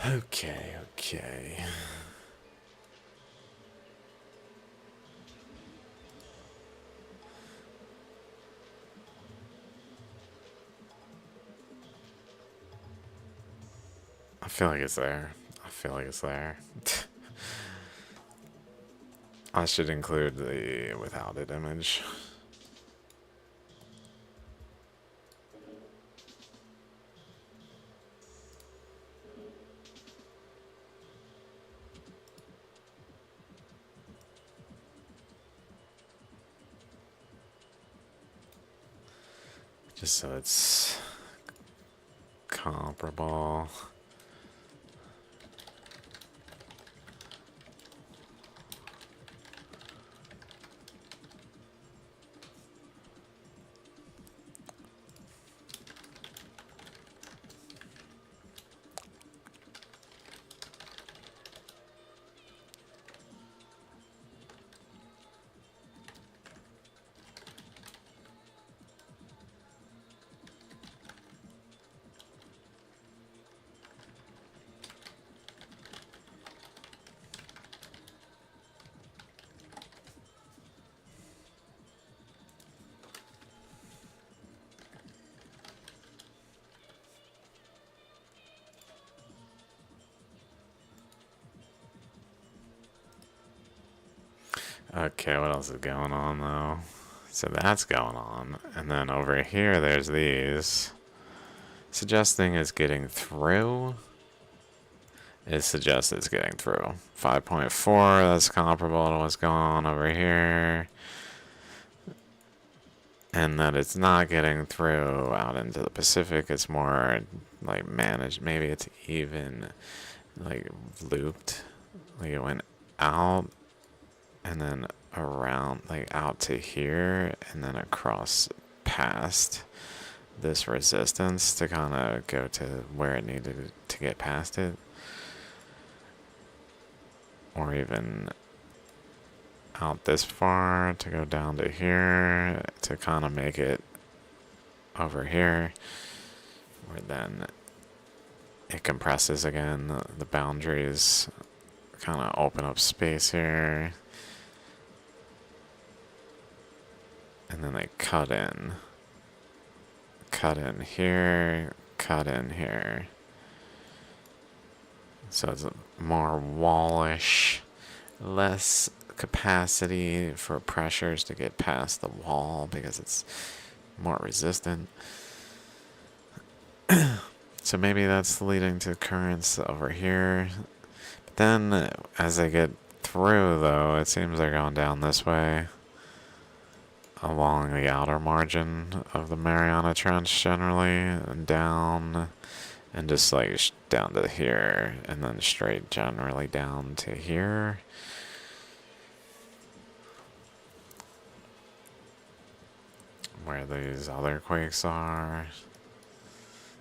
Okay. I feel like it's there. I should include the without it image. Just so it's comparable. Okay, what else is going on though? So that's going on. And then over here there's these. Suggesting it's getting through. It suggests it's getting through. 5.4, that's comparable to what's going on over here. and that it's not getting through out into the Pacific. It's more like managed. Maybe it's even like looped. Like it went out and then around, like out to here, and then across past this resistance to kind of go to where it needed to get past it. Or even out this far to go down to here to kind of make it over here, where then it compresses again. The boundaries kind of open up space here, and then they cut in here, cut in here. So it's more wallish, less capacity for pressures to get past the wall because it's more resistant. So maybe that's leading to currents over here. But then as they get through, though, it seems they're going down this way along the outer margin of the Mariana Trench generally, and down, and just like down to here, and then straight generally down to here. Where these other quakes are.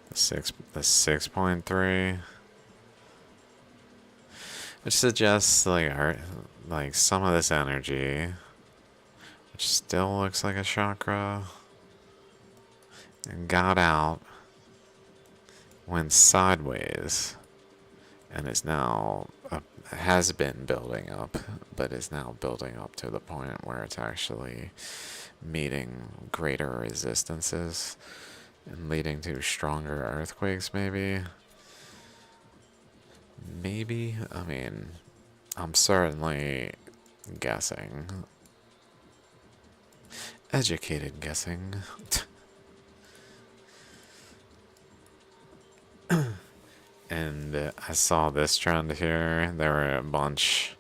The 6.3. Which suggests like some of this energy, which still looks like a chakra, and got out, went sideways, and is now has been building up, but is now building up to the point where it's actually meeting greater resistances and leading to stronger earthquakes, maybe. Maybe, I mean, I'm certainly guessing. Educated guessing. And I saw this trend here. There were a bunch.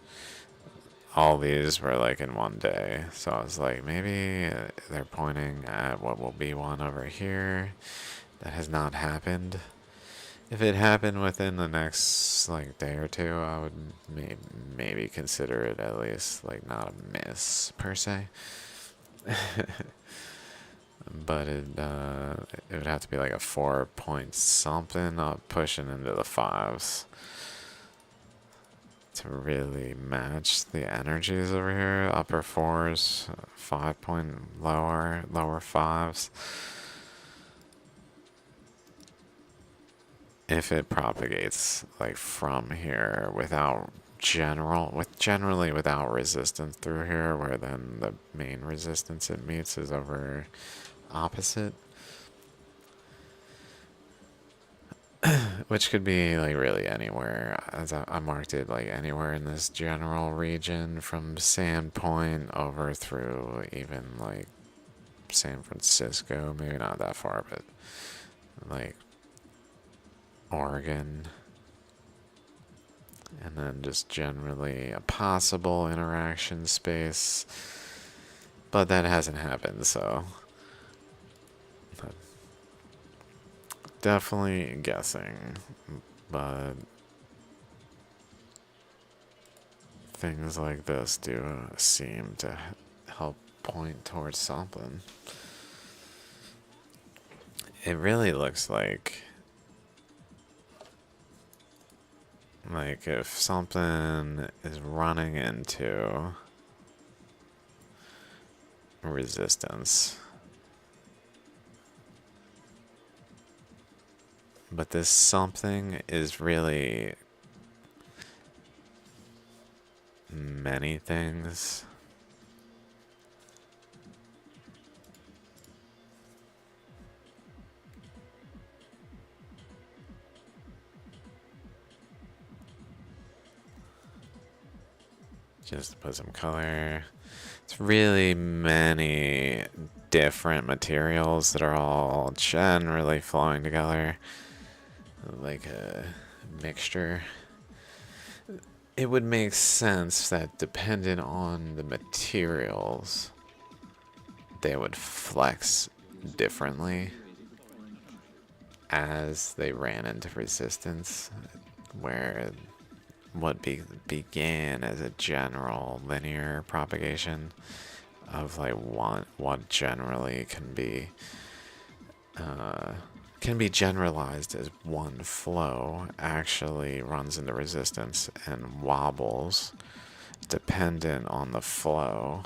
All these were like in one day. So I was like, maybe they're pointing at what will be one over here that has not happened. If it happened within the next like day or two, I would maybe consider it at least like not a miss per se. But it would have to be like a 4 point something, up pushing into the fives to really match the energies over here. Upper fours, 5 point lower fives. If it propagates like from here generally without resistance through here, where then the main resistance it meets is over opposite, which could be like really anywhere, as I marked it like anywhere in this general region, from Sandpoint over through even like San Francisco, maybe not that far, but like Oregon, and then just generally a possible interaction space, but that hasn't happened, so definitely guessing, but things like this do seem to help point towards something. It really looks like if something is running into resistance, but this something is really many things. Just to put some color. It's really many different materials that are all generally flowing together like a mixture. It would make sense that dependent on the materials, they would flex differently as they ran into resistance, where what began as a general linear propagation of like what generally can be generalized as one flow actually runs into resistance and wobbles dependent on the flow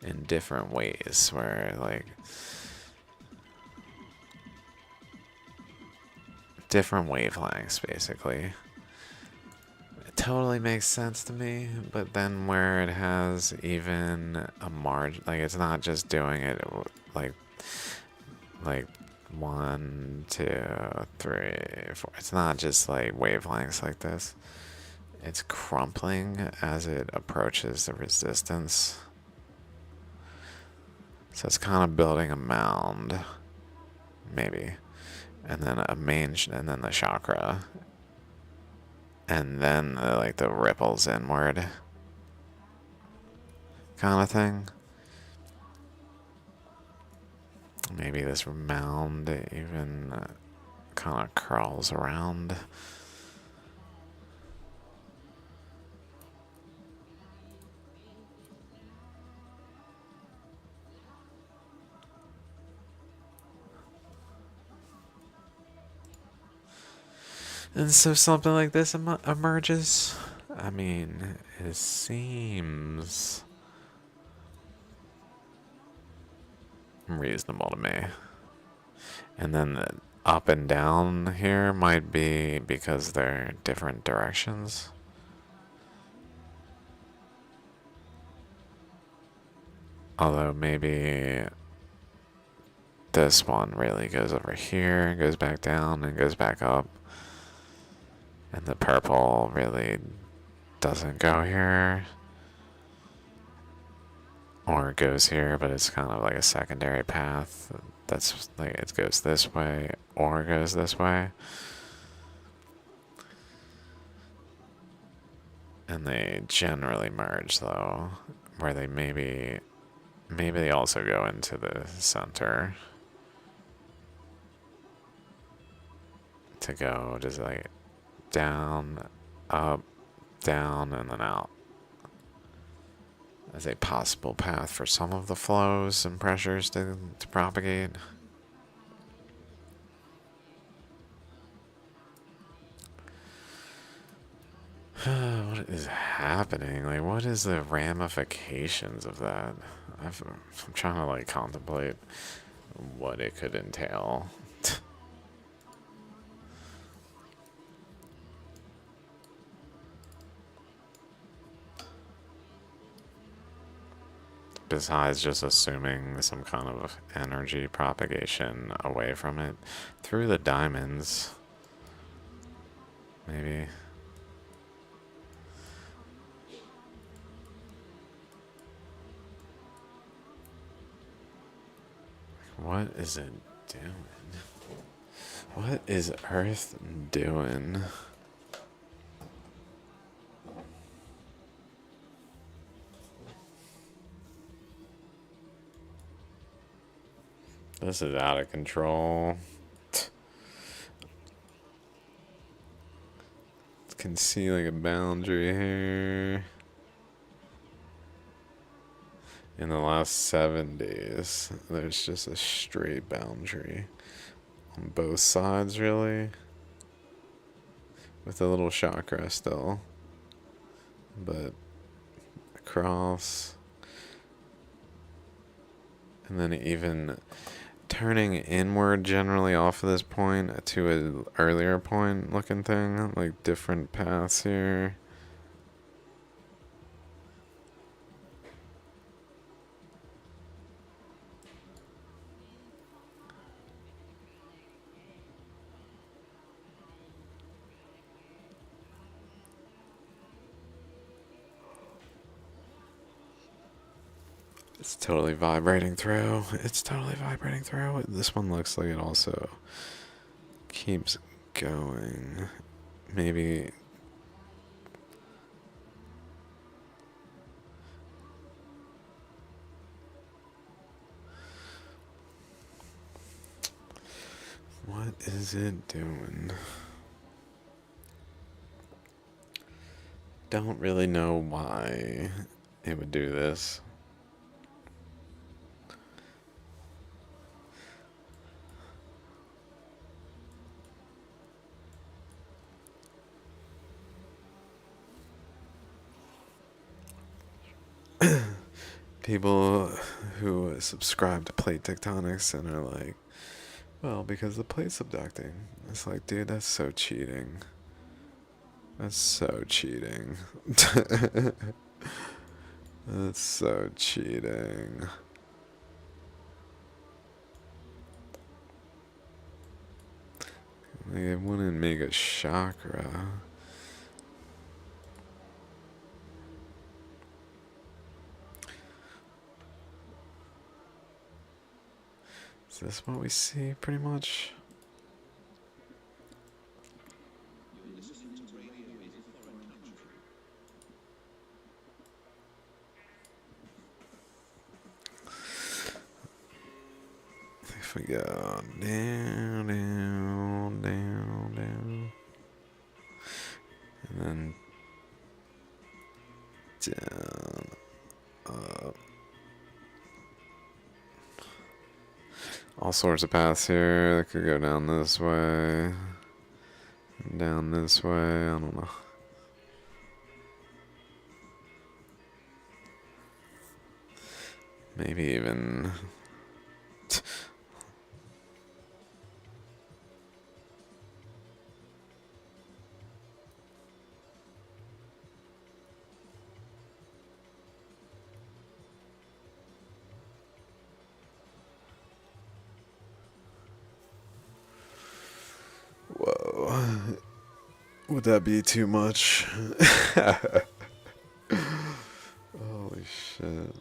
in different ways, where like different wavelengths basically. It totally makes sense to me, but then where it has even a margin, like it's not just doing it like like 1, 2, 3, 4. It's not just like wavelengths like this. It's crumpling as it approaches the resistance. So it's kind of building a mound, maybe, and then and then the chakra, and then like the ripples inward, kind of thing. Maybe this mound even kind of curls around. And so something like this emerges. I mean, it seems reasonable to me. And then the up and down here might be because they're different directions. Although maybe this one really goes over here, goes back down, and goes back up. And the purple really doesn't go here. Or it goes here, but it's kind of like a secondary path. That's like it goes this way or it goes this way. And they generally merge though, where they maybe they also go into the center to go just like down, up, down, and then out as a possible path for some of the flows and pressures to propagate. What is happening? Like, what is the ramifications of that? I'm trying to like contemplate what it could entail. Besides just assuming some kind of energy propagation away from it through the diamonds, maybe. What is it doing? What is Earth doing? This is out of control. Can see like a boundary here. In the last 7 days, there's just a straight boundary on both sides, really, with a little chakra still, but across, and then even turning inward generally off of this point to an earlier point looking thing, like different paths here. It's totally vibrating through. It's totally vibrating through. This one looks like it also keeps going. Maybe. is it doing? Don't really know why it would do this. People who subscribe to plate tectonics and are like, well, because the plate's subducting. It's like, dude, that's so cheating. That's so cheating. That's so cheating. Like, it wouldn't make a chakra. Is this what we see, pretty much? If we go down, down, down, down, and then down, up. All sorts of paths here. That could go down this way, down this way. I don't know. Maybe even. Whoa. Would that be too much? Holy shit.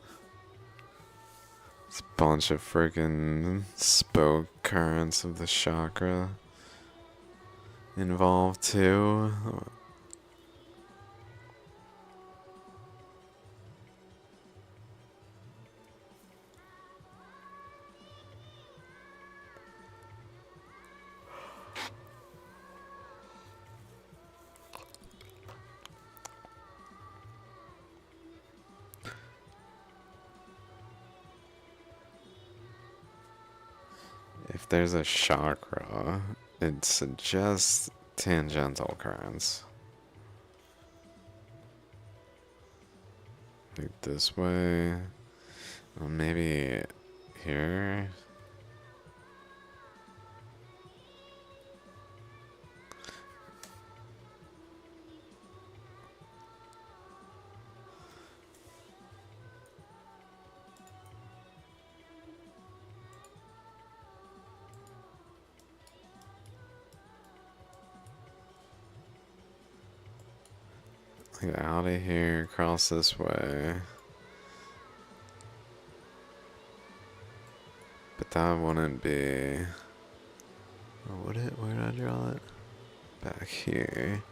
It's a bunch of freaking spoke currents of the chakra involved too. If there's a chakra, it suggests tangential currents. Like this way. Or maybe here. Like out of here, across this way. But that wouldn't be. Or would it? Where did I draw it? Back here.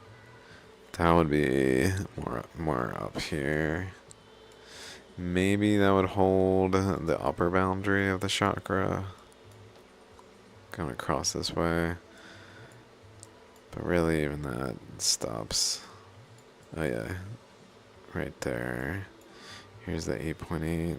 That would be more up here. Maybe that would hold the upper boundary of the chakra. Going across this way. But really, even that stops. Oh yeah, right there. Here's the 8.8.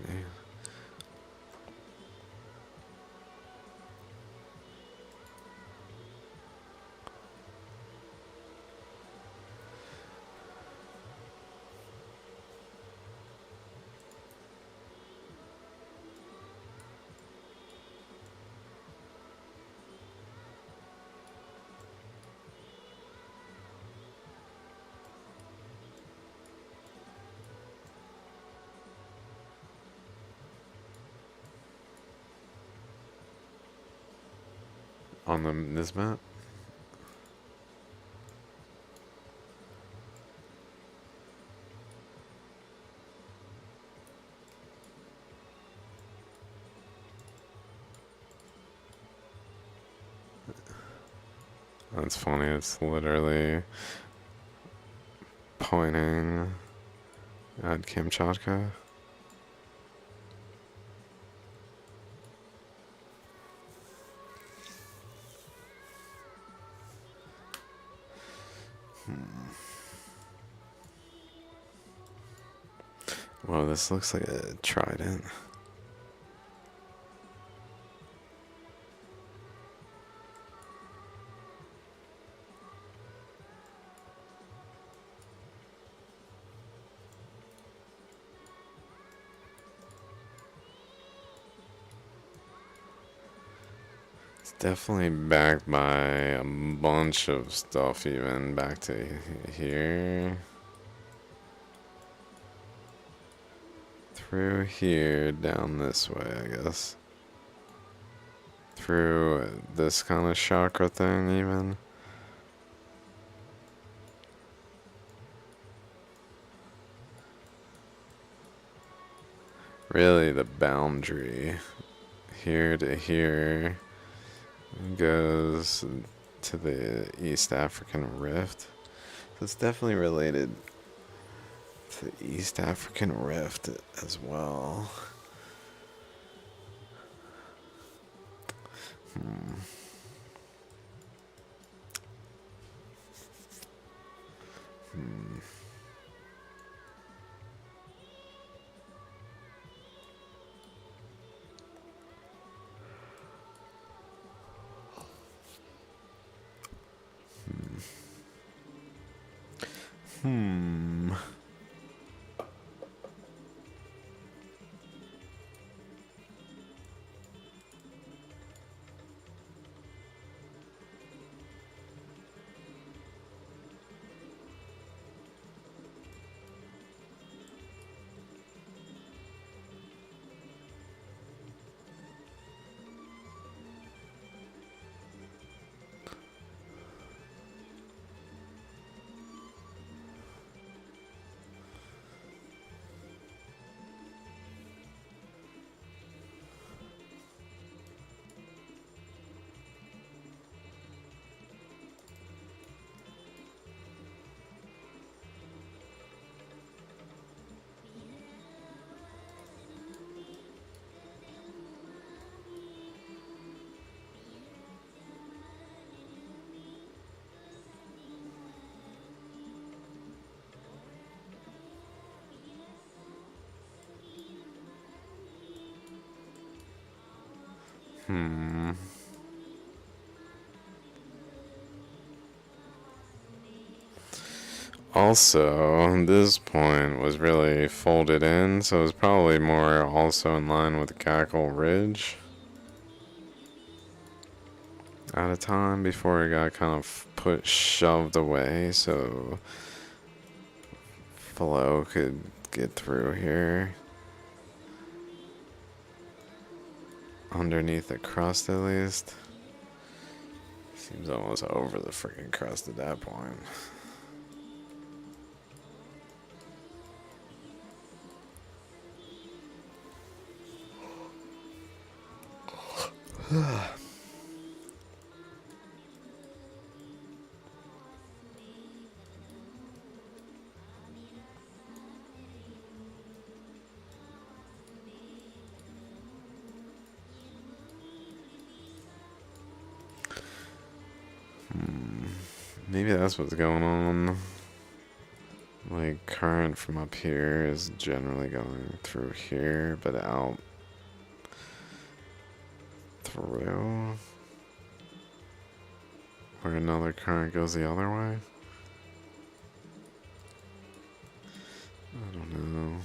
On this map? That's funny, it's literally pointing at Kamchatka. Whoa, this looks like a trident. It's definitely backed by a bunch of stuff, even back to here. Through here, down this way, I guess. Through this kind of chakra thing, even. Really, the boundary here to here goes to the East African Rift. So it's definitely related to the East African Rift as well. Hmm. Hmm. Hmm. Hmm. Also, this point was really folded in, so it's probably more also in line with Gackle Ridge at a time before it got kind of shoved away so flow could get through here. Underneath the crust, at least. Seems almost over the freaking crust at that point. Maybe that's what's going on. Like, current from up here is generally going through here, but out through. Or another current goes the other way. I don't know.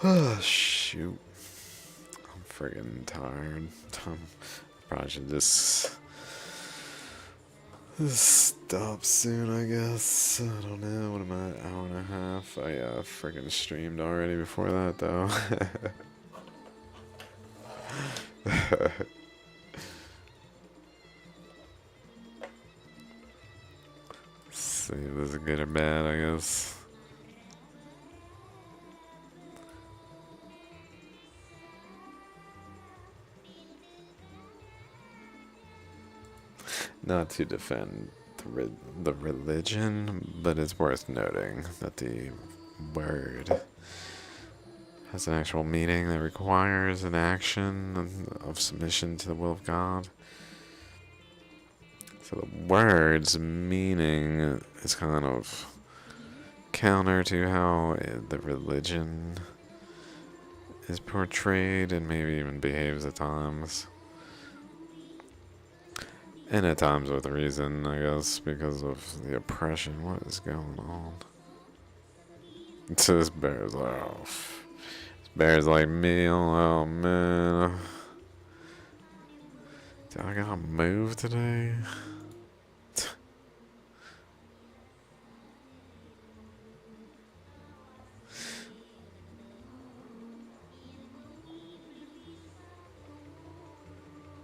Oh, shoot. I'm friggin' tired. Probably should just stop soon, I guess. I don't know. What am I? An hour and a half? I friggin' streamed already before that, though. See if this is good or bad, I guess. Not to defend the religion, but it's worth noting that the word has an actual meaning that requires an action of submission to the will of God. So the word's meaning is kind of counter to how the religion is portrayed and maybe even behaves at times. And at times with reason, I guess, because of the oppression. What is going on? So this bear's like, oh, this bear's like me. Oh man, do I gotta move today?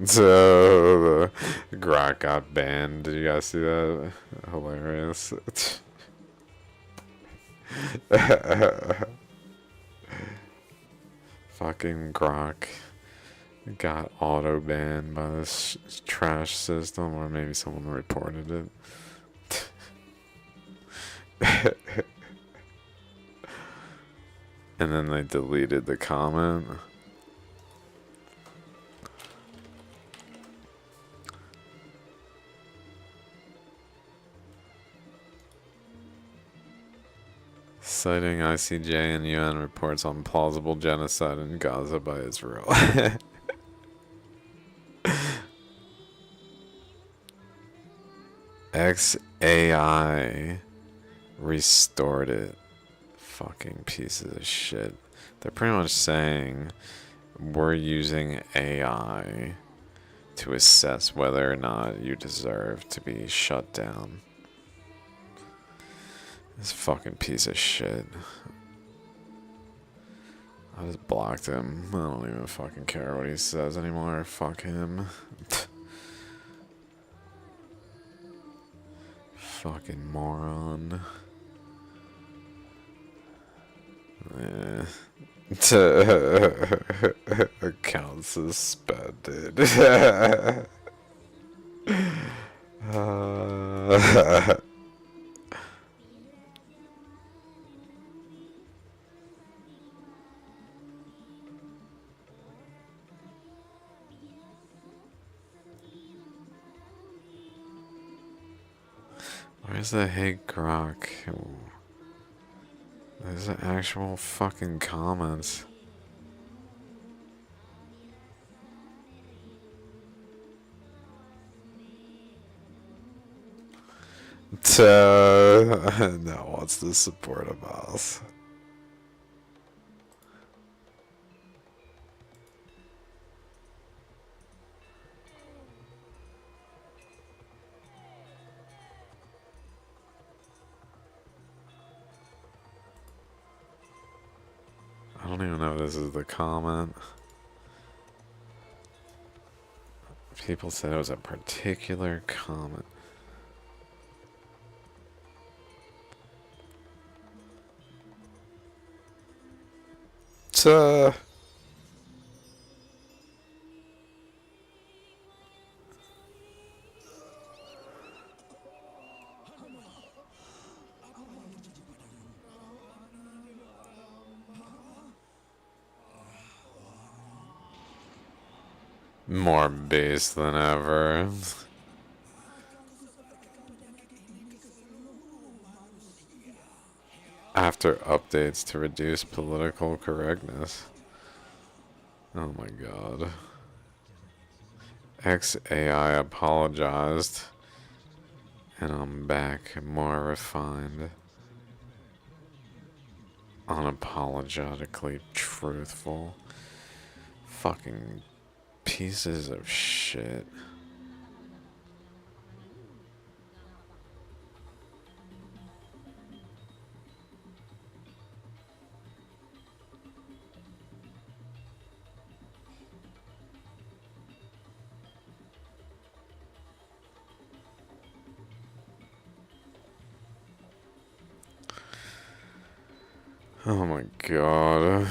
So the Grok got banned. Did you guys see that? Hilarious. Fucking Grok got auto banned by this trash system, or maybe someone reported it. And then they deleted the comment. Citing ICJ and UN reports on plausible genocide in Gaza by Israel. XAI restored it. Fucking pieces of shit. They're pretty much saying we're using AI to assess whether or not you deserve to be shut down. This fucking piece of shit. I just blocked him. I don't even fucking care what he says anymore. Fuck him. Fucking moron. Yeah. Account suspended. Where's the hey Grok? There's the actual fucking comments. Now wants to support a mouse. I don't even know if this is the comment. People said it was a particular comment. More base than ever. After updates to reduce political correctness. Oh my god. XAI apologized. And I'm back more refined. Unapologetically truthful. Fucking pieces of shit. Oh my god.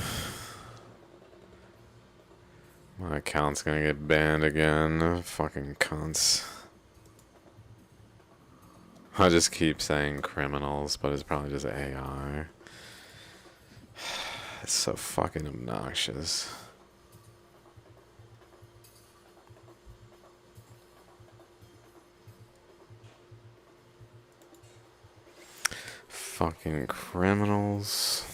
My account's gonna get banned again. Fucking cunts. I just keep saying criminals, but it's probably just AI. It's so fucking obnoxious. Fucking criminals.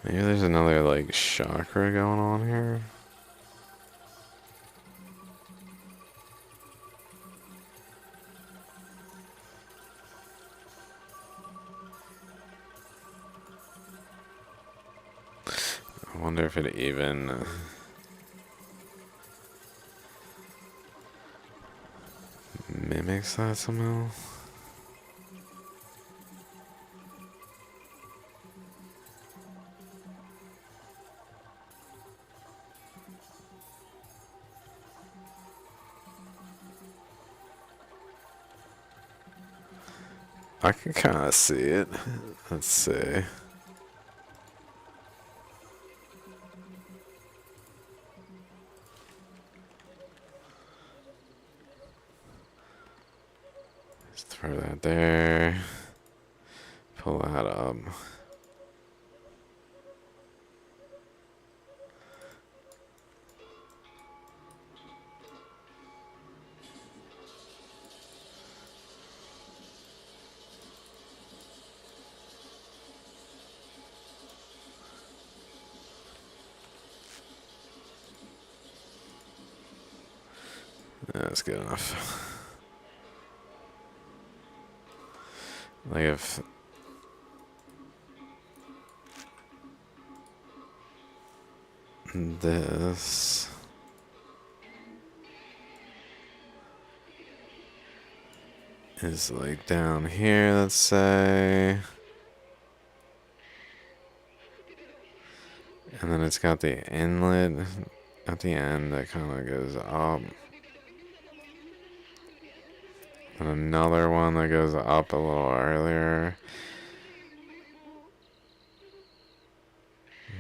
Maybe there's another, like, chakra going on here. I wonder if it even mimics that somehow. I can kind of see it. Let's see. Just throw that there. Pull that up. That's good enough. Like if this is like down here, let's say, and then it's got the inlet at the end that kind of goes up, and another one that goes up a little earlier.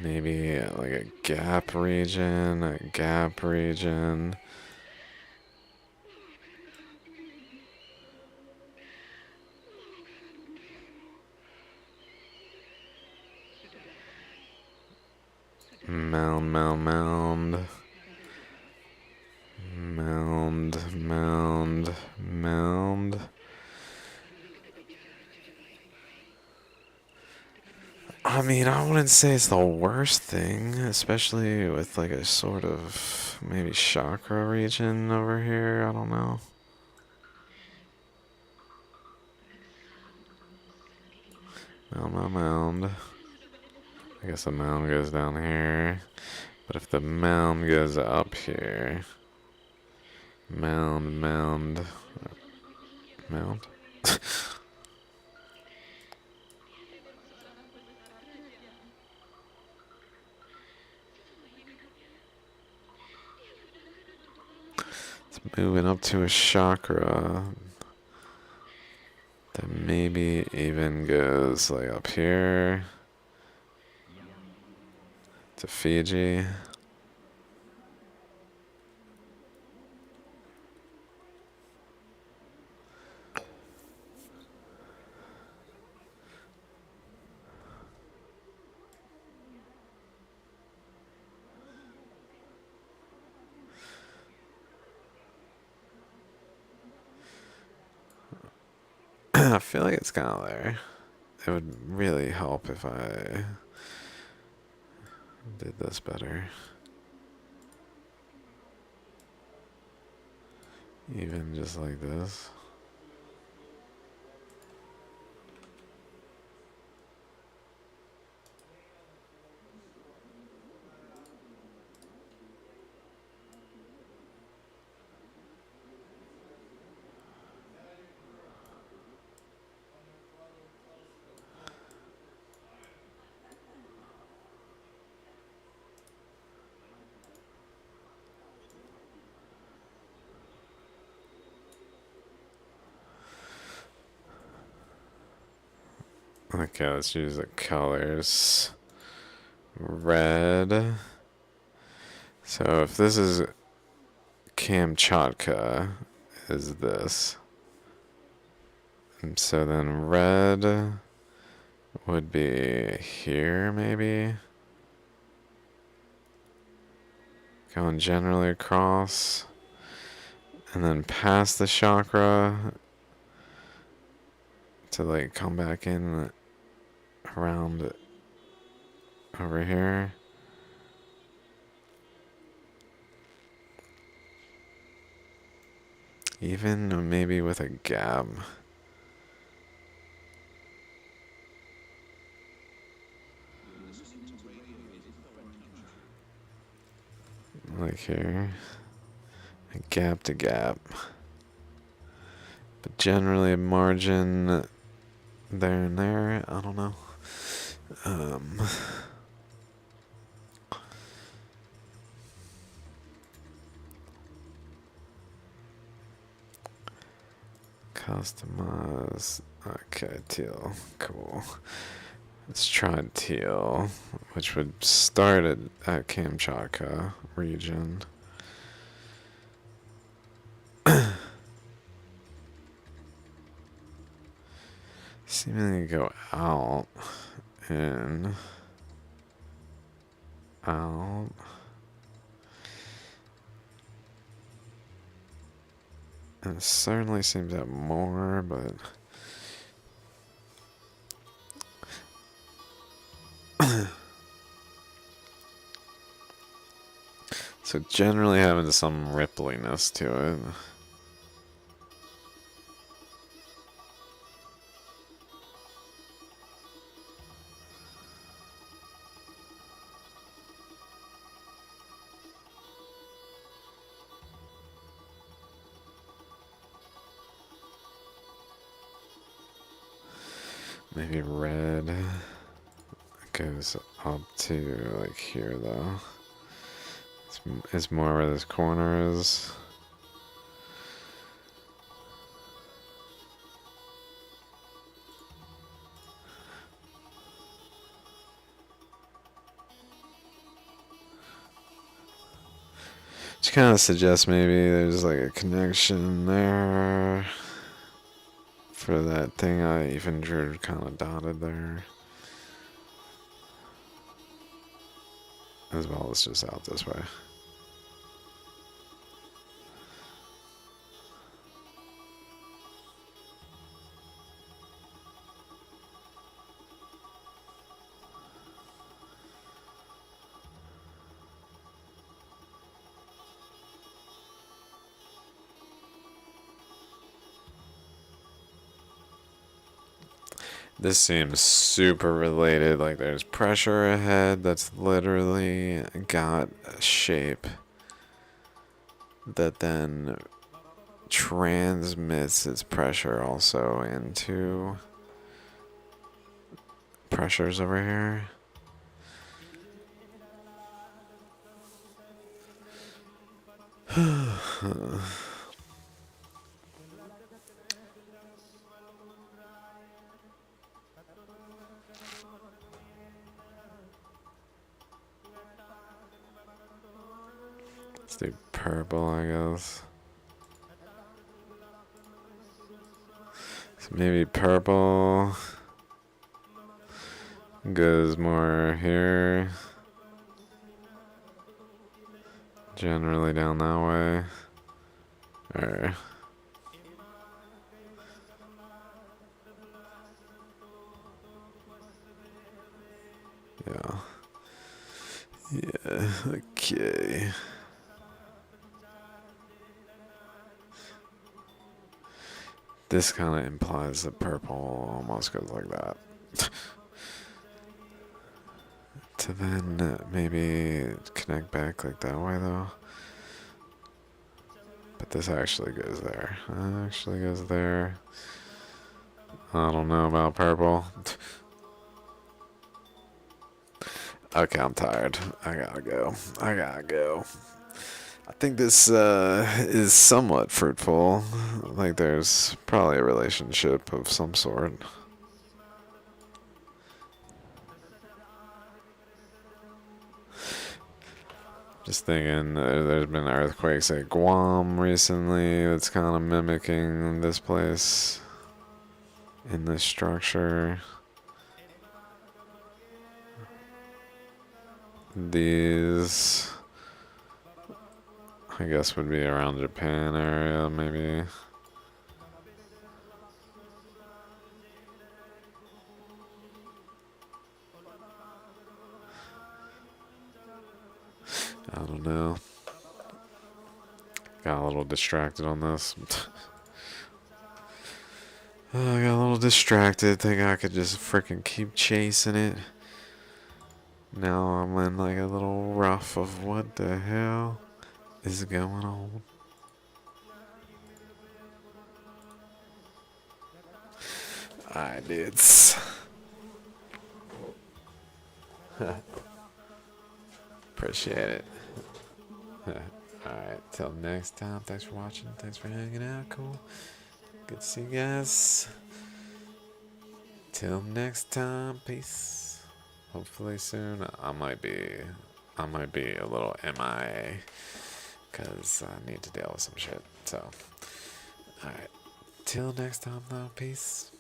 Maybe like a gap region, a gap region. Mound, mound, mound. Mound, mound, mound. I mean, I wouldn't say it's the worst thing, especially with like a sort of maybe chakra region over here. I don't know. Mound, mound, mound. I guess the mound goes down here. But if the mound goes up here. Mound, mound, mound. It's moving up to a chakra that maybe even goes like up here to Fiji. I feel like it's kind of there. It would really help if I did this better. Even just like this. Okay, let's use the colors. Red. So if this is Kamchatka, is this. And so then red would be here, maybe. Going generally across. And then past the chakra to like come back in around over here. Even maybe with a gap. Like here. A gap to gap. But generally a margin there and there. I don't know. Customize. Okay, teal. Cool. Let's try teal, which would start at Kamchatka region. Seemingly go out and out. And it certainly seems to have more, but so generally having some rippliness to it. Maybe red goes up to like here though. It's more where this corner is. Which kind of suggests maybe there's like a connection there for that thing I even drew kind of dotted there. As well as just out this way. This seems super related, like there's pressure ahead that's literally got a shape that then transmits its pressure also into pressures over here. Let's do purple, I guess. So maybe purple goes more here. Generally down that way. Or yeah. Yeah, okay. This kind of implies that purple almost goes like that. To then maybe connect back like that way though. But this actually goes there. Actually goes there. I don't know about purple. Okay, I'm tired. I gotta go. I think this is somewhat fruitful. Like there's probably a relationship of some sort. Just thinking, there's been earthquakes at Guam recently that's kind of mimicking this place in this structure. These, I guess, would be around Japan area, maybe. I don't know. Got a little distracted on this. I got a little distracted. Think I could just freaking keep chasing it. Now I'm in like a little rough of what the hell is going on. Alright, dudes. Appreciate it. Alright, till next time. Thanks for watching. Thanks for hanging out. Cool. Good to see you guys. Till next time. Peace. Hopefully soon. I might be a little MIA because I need to deal with some shit. So, alright. Till next time though. Peace.